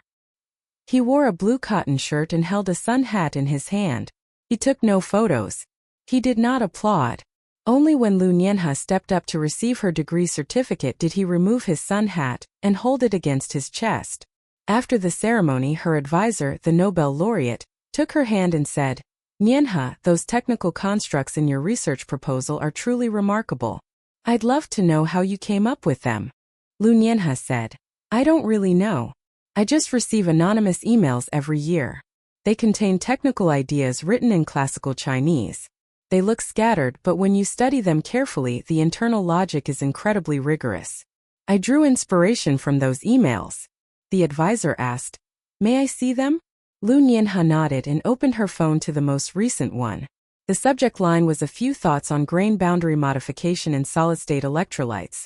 He wore a blue cotton shirt and held a sun hat in his hand. He took no photos. He did not applaud. Only when Lu Nianhe stepped up to receive her degree certificate did he remove his sun hat and hold it against his chest. After the ceremony, her advisor, the Nobel laureate, took her hand and said, "Nianhe, those technical constructs in your research proposal are truly remarkable. I'd love to know how you came up with them." Lu Nianhe said, "I don't really know. I just receive anonymous emails every year. They contain technical ideas written in classical Chinese. They look scattered, but when you study them carefully, the internal logic is incredibly rigorous. I drew inspiration from those emails." The advisor asked, "May I see them?" Lu Nianhe nodded and opened her phone to the most recent one. The subject line was a few thoughts on grain boundary modification in solid-state electrolytes.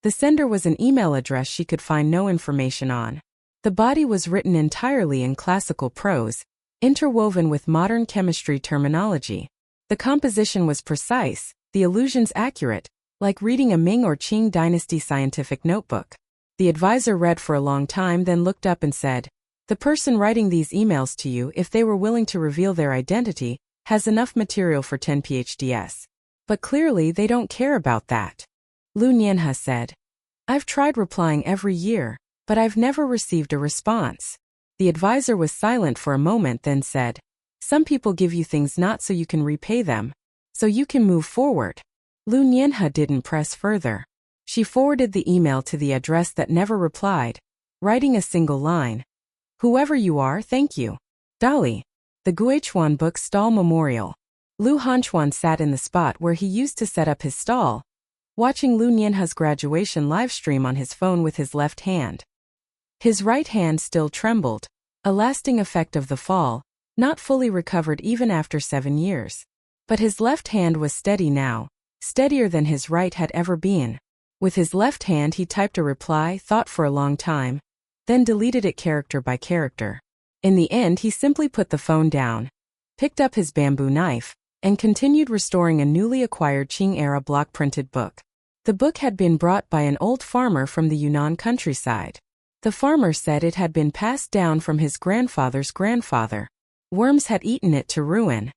The sender was an email address she could find no information on. The body was written entirely in classical prose, interwoven with modern chemistry terminology. The composition was precise, the allusions accurate, like reading a Ming or Qing dynasty scientific notebook. The advisor read for a long time, then looked up and said, "The person writing these emails to you, if they were willing to reveal their identity, has enough material for 10 PhDs. But clearly they don't care about that." Lu Nianhe said, "I've tried replying every year. but I've never received a response. The advisor was silent for a moment, then said, some people give you things not so you can repay them, so you can move forward. Lu Nianhe didn't press further. She forwarded the email to the address that never replied, writing a single line. Whoever you are, thank you. Dali. The Guichuan Book Stall Memorial. Lu Hanchuan sat in the spot where he used to set up his stall, watching Lu Nianhe's graduation livestream on his phone with his left hand. His right hand still trembled, a lasting effect of the fall, not fully recovered even after 7 years. But his left hand was steady now, steadier than his right had ever been. With his left hand he typed a reply, thought for a long time, then deleted it character by character. In the end he simply put the phone down, picked up his bamboo knife, and continued restoring a newly acquired Qing-era block-printed book. The book had been brought by an old farmer from the Yunnan countryside. The farmer said it had been passed down from his grandfather's grandfather. Worms had eaten it to ruin.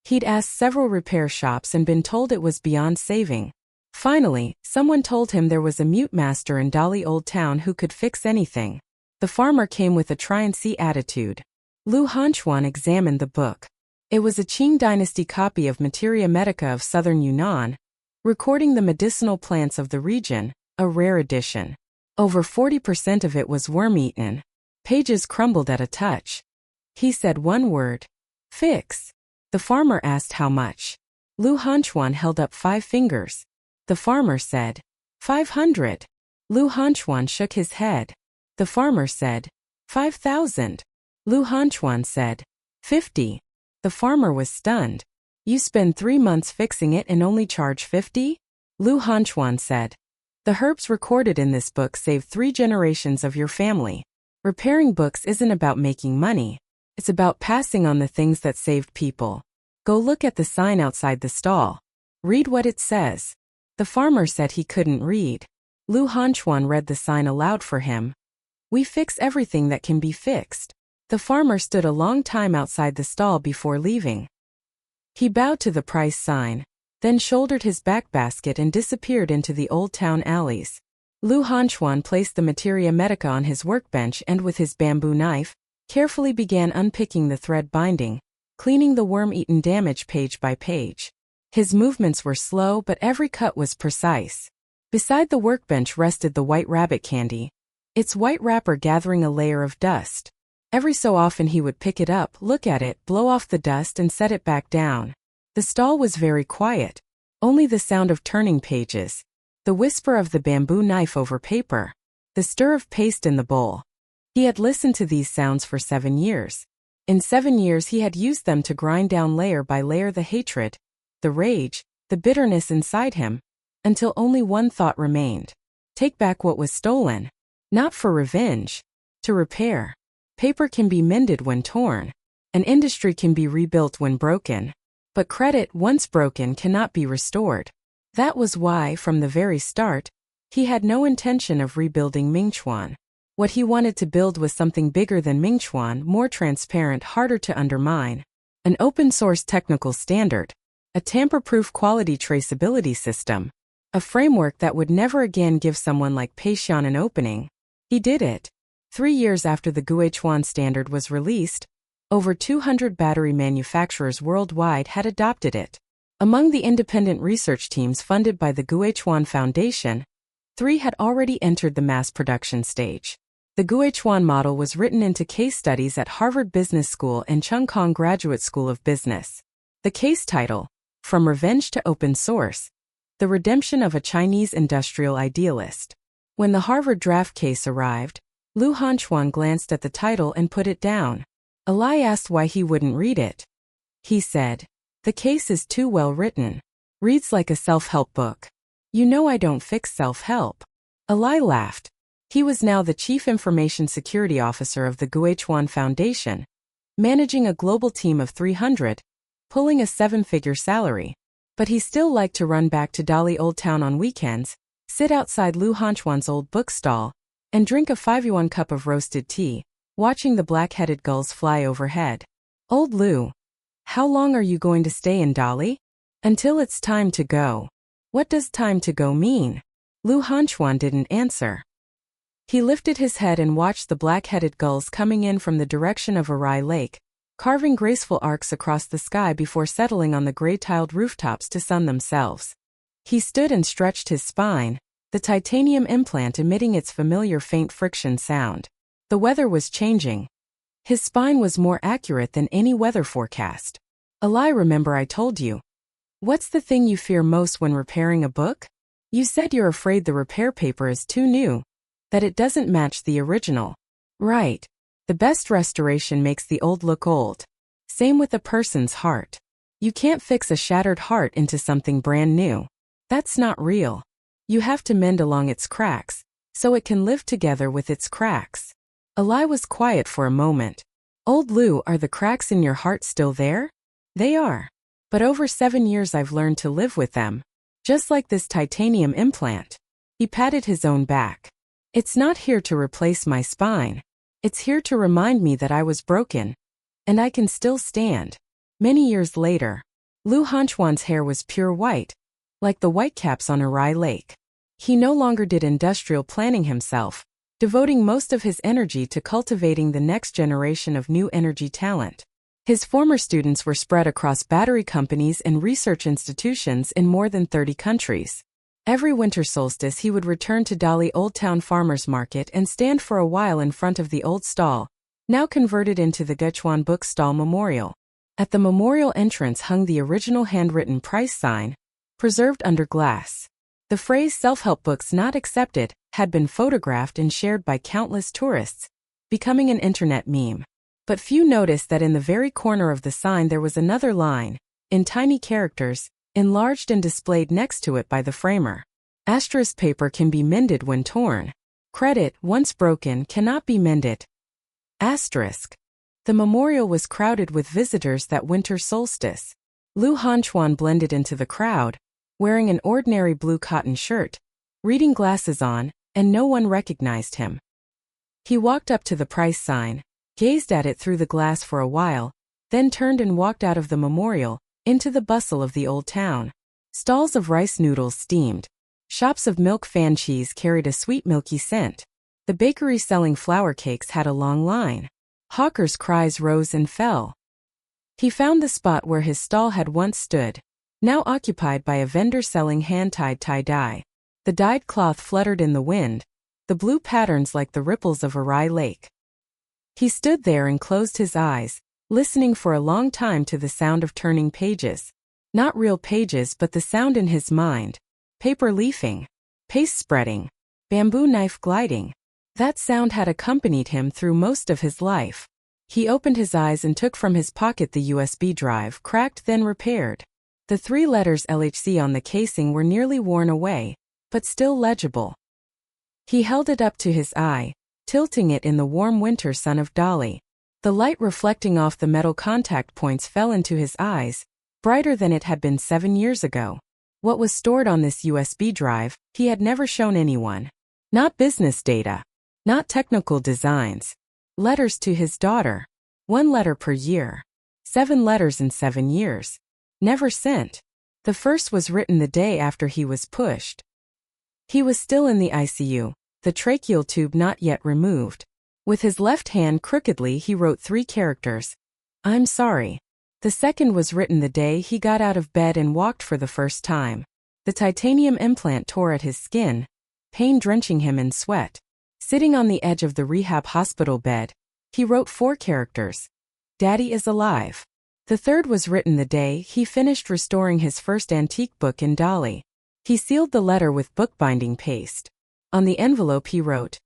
He'd asked several repair shops and been told it was beyond saving. Finally, someone told him there was a mute master in Dali Old Town who could fix anything. The farmer came with a try-and-see attitude. Lu Hanchuan examined the book. It was a Qing dynasty copy of Materia Medica of southern Yunnan, recording the medicinal plants of the region, a rare edition. Over 40% of it was worm-eaten. Pages crumbled at a touch. He said one word. Fix. The farmer asked how much. Lu Hanchuan held up 5 fingers. The farmer said, 500. Lu Hanchuan shook his head. The farmer said, 5,000. Lu Hanchuan said, 50. The farmer was stunned. You spend 3 months fixing it and only charge 50? Lu Hanchuan said. The herbs recorded in this book save 3 generations of your family. Repairing books isn't about making money. It's about passing on the things that saved people. Go look at the sign outside the stall. Read what it says. The farmer said he couldn't read. Lu Hanchuan read the sign aloud for him. We fix everything that can be fixed. The farmer stood a long time outside the stall before leaving. He bowed to the price sign, then shouldered his back basket and disappeared into the old town alleys. Lu Hanchuan placed the Materia Medica on his workbench and with his bamboo knife, carefully began unpicking the thread binding, cleaning the worm-eaten damage page by page. His movements were slow but every cut was precise. Beside the workbench rested the white rabbit candy, its white wrapper gathering a layer of dust. Every so often he would pick it up, look at it, blow off the dust and set it back down. The stall was very quiet. Only the sound of turning pages, the whisper of the bamboo knife over paper, the stir of paste in the bowl. He had listened to these sounds for 7 years. In 7 years he had used them to grind down layer by layer the hatred, the rage, the bitterness inside him, until only one thought remained. Take back what was stolen. Not for revenge. To repair. Paper can be mended when torn. An industry can be rebuilt when broken. But credit, once broken, cannot be restored. That was why, from the very start, he had no intention of rebuilding Mingchuan. What he wanted to build was something bigger than Mingchuan, more transparent, harder to undermine. An open-source technical standard. A tamper-proof quality traceability system. A framework that would never again give someone like Peixian an opening. He did it. 3 years after the Guichuan standard was released, over 200 battery manufacturers worldwide had adopted it. Among the independent research teams funded by the Guichuan Foundation, 3 had already entered the mass production stage. The Guichuan model was written into case studies at Harvard Business School and Chung Kong Graduate School of Business. The case title, From Revenge to Open Source, The Redemption of a Chinese Industrial Idealist. When the Harvard draft case arrived, Lu Hanchuan glanced at the title and put it down. Alai asked why he wouldn't read it. He said, the case is too well written. Reads like a self-help book. You know I don't fix self-help. Alai laughed. He was now the Chief Information Security Officer of the Guichuan Foundation, managing a global team of 300, pulling a 7-figure salary. But he still liked to run back to Dali Old Town on weekends, sit outside Lu Hanchuan's old bookstall, and drink a 5-yuan cup of roasted tea, watching the black-headed gulls fly overhead. Old Lu, how long are you going to stay in Dali? Until it's time to go. What does time to go mean? Lu Hanchuan didn't answer. He lifted his head and watched the black-headed gulls coming in from the direction of Arai Lake, carving graceful arcs across the sky before settling on the gray-tiled rooftops to sun themselves. He stood and stretched his spine, the titanium implant emitting its familiar faint friction sound. The weather was changing. His spine was more accurate than any weather forecast. Alai, remember I told you. What's the thing you fear most when repairing a book? You said you're afraid the repair paper is too new, that it doesn't match the original. Right. The best restoration makes the old look old. Same with a person's heart. You can't fix a shattered heart into something brand new. That's not real. You have to mend along its cracks, so it can live together with its cracks. Alai was quiet for a moment. Old Lou, are the cracks in your heart still there? They are. But over 7 years I've learned to live with them. Just like this titanium implant. He patted his own back. It's not here to replace my spine. It's here to remind me that I was broken. And I can still stand. Many years later, Lu Hanchuan's hair was pure white, like the whitecaps on Arai Lake. He no longer did industrial planning himself, devoting most of his energy to cultivating the next generation of new energy talent. His former students were spread across battery companies and research institutions in more than 30 countries. Every winter solstice he would return to Dali Old Town Farmers Market and stand for a while in front of the old stall, now converted into the Gechuan Book Stall Memorial. At the memorial entrance hung the original handwritten price sign, preserved under glass. The phrase "self-help books not accepted" had been photographed and shared by countless tourists, becoming an internet meme. But few noticed that in the very corner of the sign there was another line, in tiny characters, enlarged and displayed next to it by the framer. Asterisk paper can be mended when torn. Credit, once broken, cannot be mended. Asterisk. The memorial was crowded with visitors that winter solstice. Lu Hanchuan blended into the crowd, wearing an ordinary blue cotton shirt, reading glasses on, and no one recognized him. He walked up to the price sign, gazed at it through the glass for a while, then turned and walked out of the memorial, into the bustle of the old town. Stalls of rice noodles steamed. Shops of milk fan cheese carried a sweet milky scent. The bakery selling flour cakes had a long line. Hawkers' cries rose and fell. He found the spot where his stall had once stood, now occupied by a vendor selling hand-tied tie-dye. The dyed cloth fluttered in the wind, the blue patterns like the ripples of Arai Lake. He stood there and closed his eyes, listening for a long time to the sound of turning pages. Not real pages but the sound in his mind. Paper leafing. Paste spreading. Bamboo knife gliding. That sound had accompanied him through most of his life. He opened his eyes and took from his pocket the USB drive, cracked then repaired. The 3 letters LHC on the casing were nearly worn away, but still legible. He held it up to his eye, tilting it in the warm winter sun of Dali. The light reflecting off the metal contact points fell into his eyes, brighter than it had been 7 years ago. What was stored on this USB drive, he had never shown anyone. Not business data. Not technical designs. Letters to his daughter. 1 letter per year. 7 letters in 7 years. Never sent. The first was written the day after he was pushed. He was still in the ICU, the tracheal tube not yet removed. With his left hand crookedly he wrote 3 characters. I'm sorry. The second was written the day he got out of bed and walked for the first time. The titanium implant tore at his skin, pain drenching him in sweat. Sitting on the edge of the rehab hospital bed, he wrote 4 characters. Daddy is alive. The third was written the day he finished restoring his first antique book in Dali. He sealed the letter with bookbinding paste. On the envelope he wrote,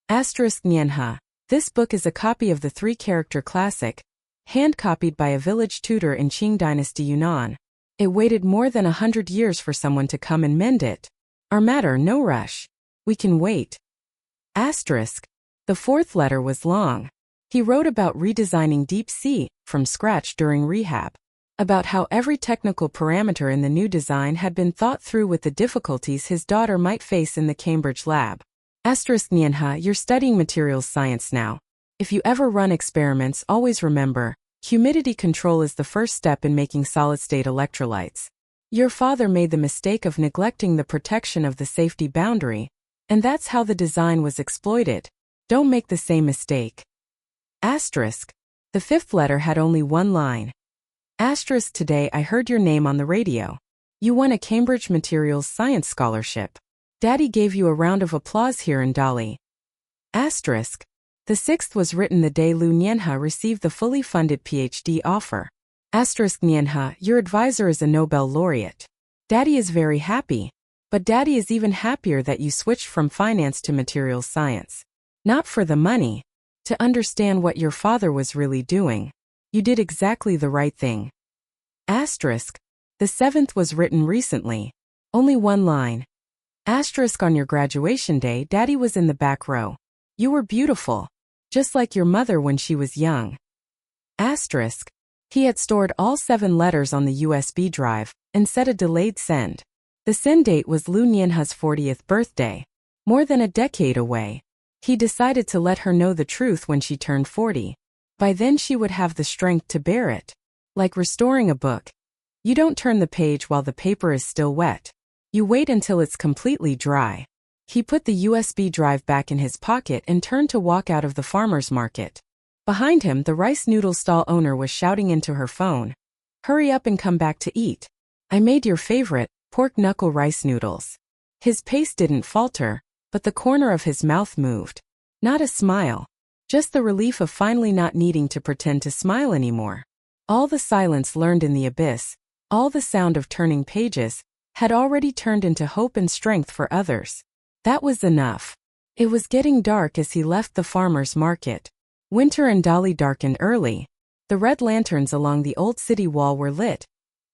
*Nyenha. This book is a copy of the 3-character classic, hand-copied by a village tutor in Qing Dynasty Yunnan. It waited more than 100 years for someone to come and mend it. Our matter, no rush. We can wait. Asterisk. The 4th letter was long. He wrote about redesigning Deep Sea from scratch during rehab. About how every technical parameter in the new design had been thought through with the difficulties his daughter might face in the Cambridge lab. Nyenha, you're studying materials science now. If you ever run experiments, always remember, humidity control is the first step in making solid-state electrolytes. Your father made the mistake of neglecting the protection of the safety boundary, And that's how the design was exploited. Don't make the same mistake. Asterisk. The fifth letter had only one line. Asterisk. Today I heard your name on the radio. You won a Cambridge Materials Science Scholarship. Daddy gave you a round of applause here in Delhi. Asterisk. The sixth was written the day Lu Nyenha received the fully funded PhD offer. Asterisk. Nyenha, your advisor is a Nobel laureate. Daddy is very happy. But Daddy is even happier that you switched from finance to materials science. Not for the money. To understand what your father was really doing. You did exactly the right thing. Asterisk. The seventh was written recently. Only one line. Asterisk. On your graduation day, Daddy was in the back row. You were beautiful. Just like your mother when she was young. Asterisk. He had stored all 7 letters on the USB drive and set a delayed send. The send date was Lu Nyenha's 40th birthday. More than a decade away. He decided to let her know the truth when she turned 40. By then she would have the strength to bear it. Like restoring a book. You don't turn the page while the paper is still wet. You wait until it's completely dry. He put the USB drive back in his pocket and turned to walk out of the farmer's market. Behind him, the rice noodle stall owner was shouting into her phone. Hurry up and come back to eat. I made your favorite, pork knuckle rice noodles. His pace didn't falter, but the corner of his mouth moved. Not a smile. Just the relief of finally not needing to pretend to smile anymore. All the silence learned in the abyss, all the sound of turning pages, had already turned into hope and strength for others. That was enough. It was getting dark as he left the farmer's market. Winter in Delhi darkened early. The red lanterns along the old city wall were lit,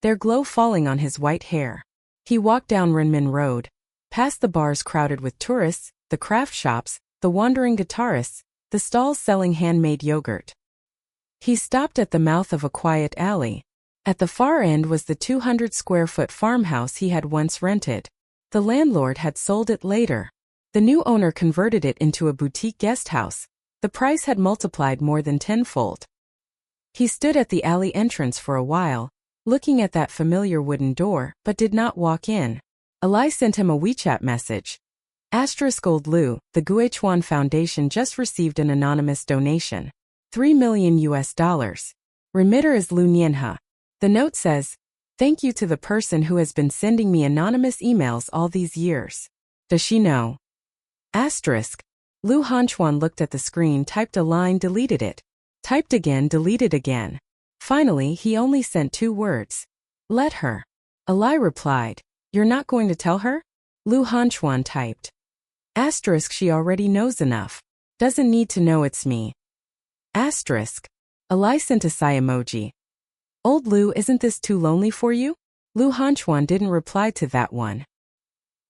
their glow falling on his white hair. He walked down Rinmin Road, past the bars crowded with tourists, the craft shops, the wandering guitarists, the stalls selling handmade yogurt. He stopped at the mouth of a quiet alley. At the far end was the 200-square-foot farmhouse he had once rented. The landlord had sold it later. The new owner converted it into a boutique guest house. The price had multiplied more than tenfold. He stood at the alley entrance for a while, looking at that familiar wooden door, but did not walk in. Ali sent him a WeChat message. Asterisk. Old Lu, the Guichuan Foundation just received an anonymous donation. $3 million. Remitter is Lu Nyenha. The note says, thank you to the person who has been sending me anonymous emails all these years. Does she know? Asterisk. Lu Hanchuan looked at the screen, typed a line, deleted it. Typed again, deleted again. Finally, he only sent 2 words. Let her. Ali replied, you're not going to tell her? Lu Hanchuan typed. Asterisk. She already knows enough. Doesn't need to know it's me. Asterisk. Ali sent a sigh emoji. Old Lu, isn't this too lonely for you? Lu Hanchuan didn't reply to that one.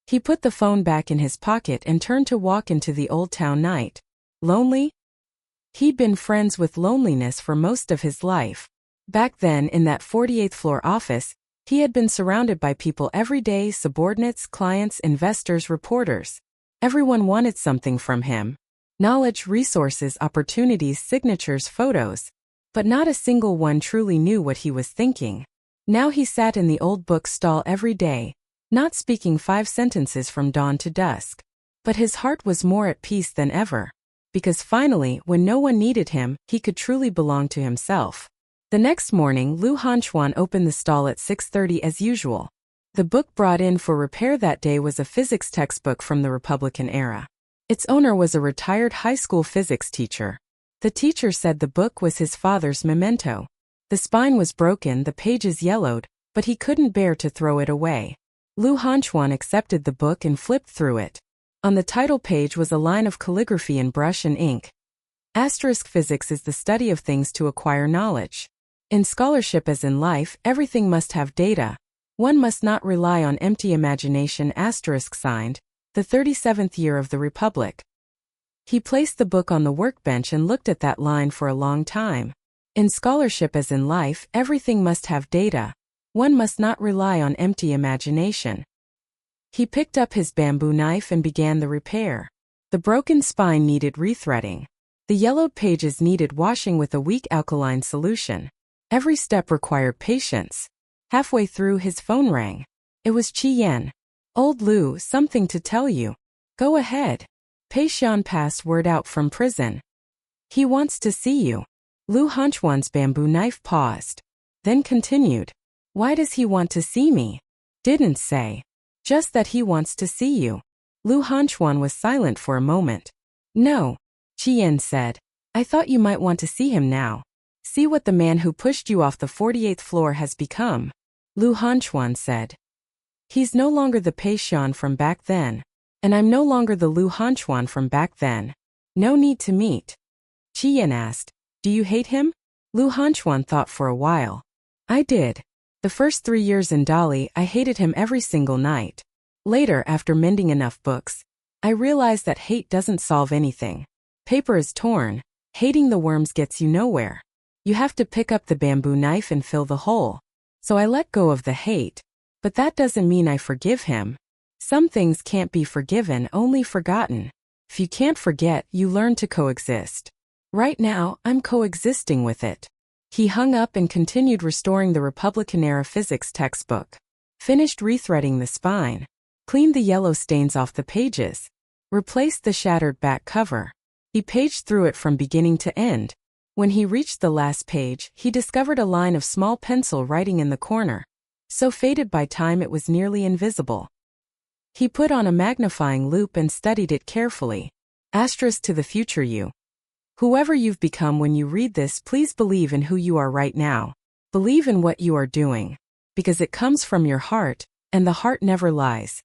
He put the phone back in his pocket and turned to walk into the old town night. Lonely? He'd been friends with loneliness for most of his life. Back then, in that 48th floor office, he had been surrounded by people every day, subordinates, clients, investors, reporters. Everyone wanted something from him. Knowledge, resources, opportunities, signatures, photos. But not a single one truly knew what he was thinking. Now he sat in the old book stall every day, not speaking 5 sentences from dawn to dusk. But his heart was more at peace than ever. Because finally, when no one needed him, he could truly belong to himself. The next morning, Lu Hanchuan opened the stall at 6:30 as usual. The book brought in for repair that day was a physics textbook from the Republican era. Its owner was a retired high school physics teacher. The teacher said the book was his father's memento. The spine was broken, the pages yellowed, but he couldn't bear to throw it away. Lu Hanchuan accepted the book and flipped through it. On the title page was a line of calligraphy in brush and ink. Asterisk. Physics is the study of things to acquire knowledge. In scholarship as in life, everything must have data. One must not rely on empty imagination. Asterisk. Signed, the 37th year of the Republic. He placed the book on the workbench and looked at that line for a long time. In scholarship as in life, everything must have data. One must not rely on empty imagination. He picked up his bamboo knife and began the repair. The broken spine needed rethreading. The yellowed pages needed washing with a weak alkaline solution. Every step required patience. Halfway through, his phone rang. It was Chi Yen. Old Lu, something to tell you. Go ahead. Pei Xian passed word out from prison. He wants to see you. Lu Hanchuan's bamboo knife paused, then continued. Why does he want to see me? Didn't say. Just that he wants to see you. Lu Hanchuan was silent for a moment. No. Qian said. I thought you might want to see him now. See what the man who pushed you off the 48th floor has become. Lu Hanchuan said. He's no longer the Pei Xian from back then. And I'm no longer the Lu Hanchuan from back then. No need to meet. Qian asked. Do you hate him? Lu Hanchuan thought for a while. I did. The first 3 years in Dali, I hated him every single night. Later, after mending enough books, I realized that hate doesn't solve anything. Paper is torn. Hating the worms gets you nowhere. You have to pick up the bamboo knife and fill the hole. So I let go of the hate. But that doesn't mean I forgive him. Some things can't be forgiven, only forgotten. If you can't forget, you learn to coexist. Right now, I'm coexisting with it. He hung up and continued restoring the Republican-era physics textbook. Finished rethreading the spine. Cleaned the yellow stains off the pages. Replaced the shattered back cover. He paged through it from beginning to end. When he reached the last page, he discovered a line of small pencil writing in the corner. So faded by time it was nearly invisible. He put on a magnifying loupe and studied it carefully. Asterisk to the future you. Whoever you've become when you read this, please believe in who you are right now. Believe in what you are doing. Because it comes from your heart, and the heart never lies.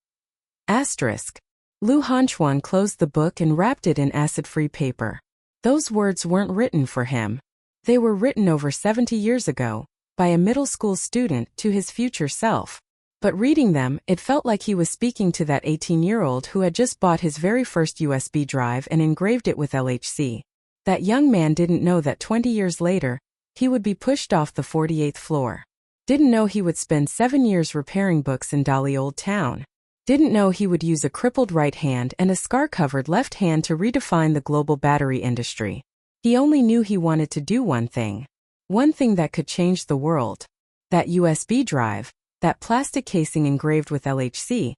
Asterisk. Lu Hanchuan closed the book and wrapped it in acid-free paper. Those words weren't written for him. They were written over 70 years ago, by a middle school student to his future self. But reading them, it felt like he was speaking to that 18-year-old who had just bought his very first USB drive and engraved it with LHC. That young man didn't know that 20 years later, he would be pushed off the 48th floor. Didn't know he would spend 7 years repairing books in Dali Old Town. Didn't know he would use a crippled right hand and a scar-covered left hand to redefine the global battery industry. He only knew he wanted to do one thing that could change the world. That USB drive, that plastic casing engraved with LHC,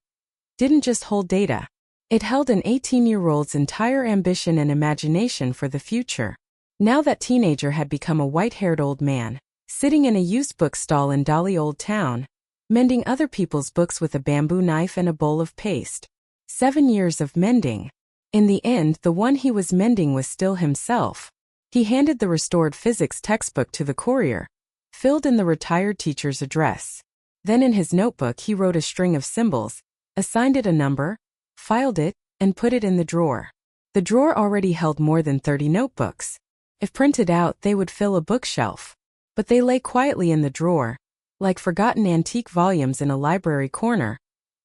didn't just hold data. It held an 18-year-old's entire ambition and imagination for the future. Now that teenager had become a white-haired old man, sitting in a used bookstall in Dali Old Town, mending other people's books with a bamboo knife and a bowl of paste. 7 years of mending. In the end, the one he was mending was still himself. He handed the restored physics textbook to the courier, filled in the retired teacher's address. Then in his notebook he wrote a string of symbols, assigned it a number, filed it, and put it in the drawer. The drawer already held more than 30 notebooks. If printed out, they would fill a bookshelf. But they lay quietly in the drawer, like forgotten antique volumes in a library corner,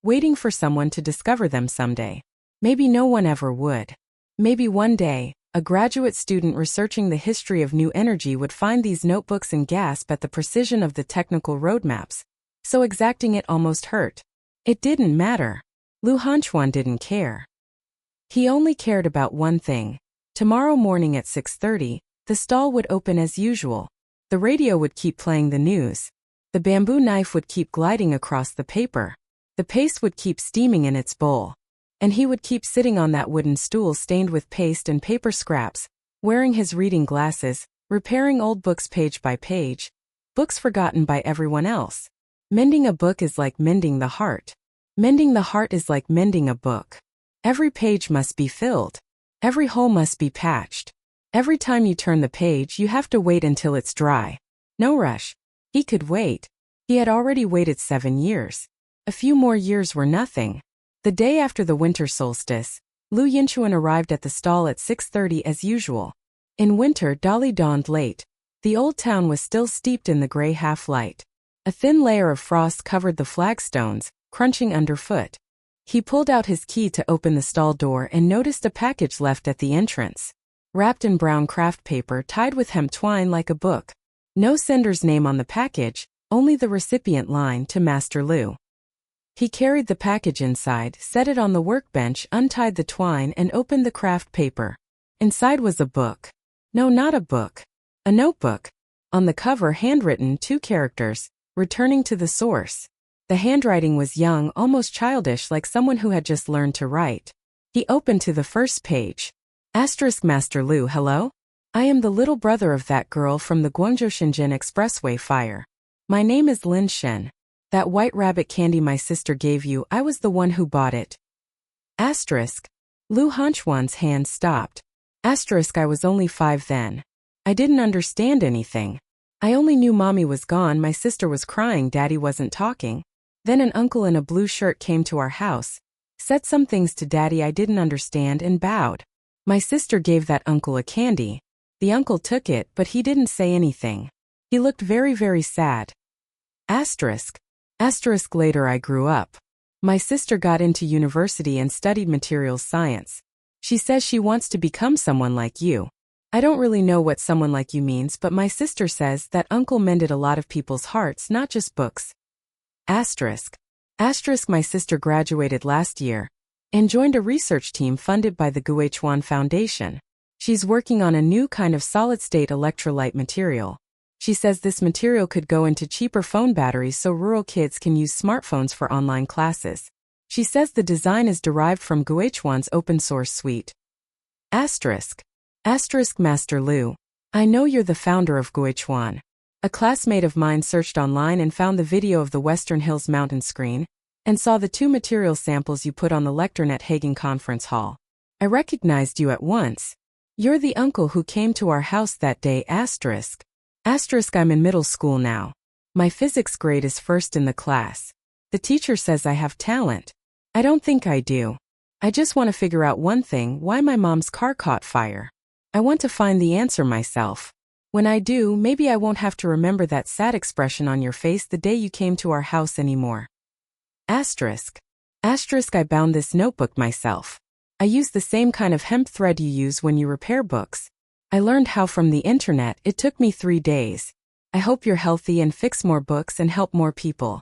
waiting for someone to discover them someday. Maybe no one ever would. Maybe one day, a graduate student researching the history of new energy would find these notebooks and gasp at the precision of the technical roadmaps, so exacting it almost hurt. It didn't matter. Lu Hanchuan didn't care. He only cared about one thing. Tomorrow morning at 6:30, the stall would open as usual. The radio would keep playing the news. The bamboo knife would keep gliding across the paper. The paste would keep steaming in its bowl. And he would keep sitting on that wooden stool stained with paste and paper scraps, wearing his reading glasses, repairing old books page by page, books forgotten by everyone else. Mending a book is like mending the heart. Mending the heart is like mending a book. Every page must be filled. Every hole must be patched. Every time you turn the page, you have to wait until it's dry. No rush. He could wait. He had already waited 7 years. A few more years were nothing. The day after the winter solstice, Lu Yinchuan arrived at the stall at 6:30 as usual. In winter, Dali dawned late. The old town was still steeped in the gray half-light. A thin layer of frost covered the flagstones, crunching underfoot. He pulled out his key to open the stall door and noticed a package left at the entrance. Wrapped in brown craft paper tied with hemp twine like a book. No sender's name on the package, only the recipient line to Master Lu. He carried the package inside, set it on the workbench, untied the twine, and opened the craft paper. Inside was a book. No, not a book. A notebook. On the cover, handwritten, 2 characters, returning to the source. The handwriting was young, almost childish, like someone who had just learned to write. He opened to the first page. Asterisk Master Lu, hello? I am the little brother of that girl from the Guangzhou-Shenzhen Expressway fire. My name is Lin Shen. That white rabbit candy my sister gave you, I was the one who bought it. Asterisk. Lu Hanchuan's hand stopped. Asterisk, I was only 5 then. I didn't understand anything. I only knew mommy was gone, my sister was crying, daddy wasn't talking. Then an uncle in a blue shirt came to our house, said some things to daddy I didn't understand and bowed. My sister gave that uncle a candy. The uncle took it, but he didn't say anything. He looked very, very sad. Asterisk. Asterisk, later I grew up. My sister got into university and studied materials science. She says she wants to become someone like you. I don't really know what someone like you means, but my sister says that uncle mended a lot of people's hearts, not just books. Asterisk. Asterisk, my sister graduated last year and joined a research team funded by the Guichuan Foundation. She's working on a new kind of solid-state electrolyte material. She says this material could go into cheaper phone batteries so rural kids can use smartphones for online classes. She says the design is derived from Guichuan's open-source suite. Asterisk. Asterisk, Master Lu. I know you're the founder of Guichuan. A classmate of mine searched online and found the video of the Western Hills mountain screen and saw the 2 material samples you put on the lectern at Hagen Conference Hall. I recognized you at once. You're the uncle who came to our house that day. Asterisk. Asterisk, I'm in middle school now. My physics grade is first in the class. The teacher says I have talent. I don't think I do. I just want to figure out one thing, why my mom's car caught fire. I want to find the answer myself. When I do, maybe I won't have to remember that sad expression on your face the day you came to our house anymore. Asterisk. Asterisk, I bound this notebook myself. I use the same kind of hemp thread you use when you repair books. I learned how from the internet. It took me 3 days. I hope you're healthy and fix more books and help more people.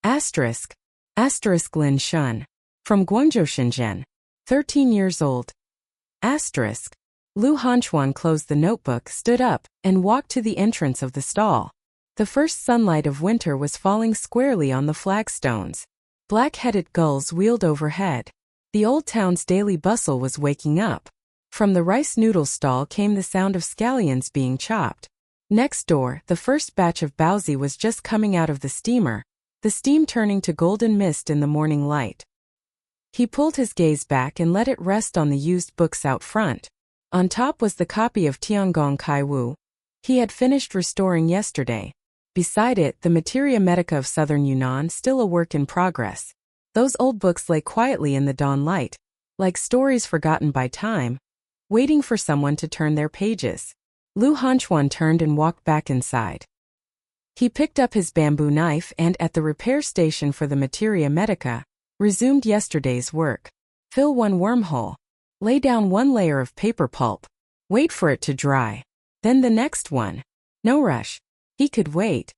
Asterisk. Asterisk, Lin Shen. From Guangzhou, Shenzhen. 13 years old. Asterisk. Lu Hanchuan closed the notebook, stood up, and walked to the entrance of the stall. The first sunlight of winter was falling squarely on the flagstones. Black-headed gulls wheeled overhead. The old town's daily bustle was waking up. From the rice noodle stall came the sound of scallions being chopped. Next door, the first batch of baozi was just coming out of the steamer, the steam turning to golden mist in the morning light. He pulled his gaze back and let it rest on the used books out front. On top was the copy of Tiangong Kai Wu he had finished restoring yesterday. Beside it, the Materia Medica of Southern Yunnan, still a work in progress. Those old books lay quietly in the dawn light, like stories forgotten by time, waiting for someone to turn their pages. Lu Hanchuan turned and walked back inside. He picked up his bamboo knife and, at the repair station for the Materia Medica, resumed yesterday's work. Fill 1 wormhole. Lay down 1 layer of paper pulp. Wait for it to dry. Then the next one. No rush. He could wait.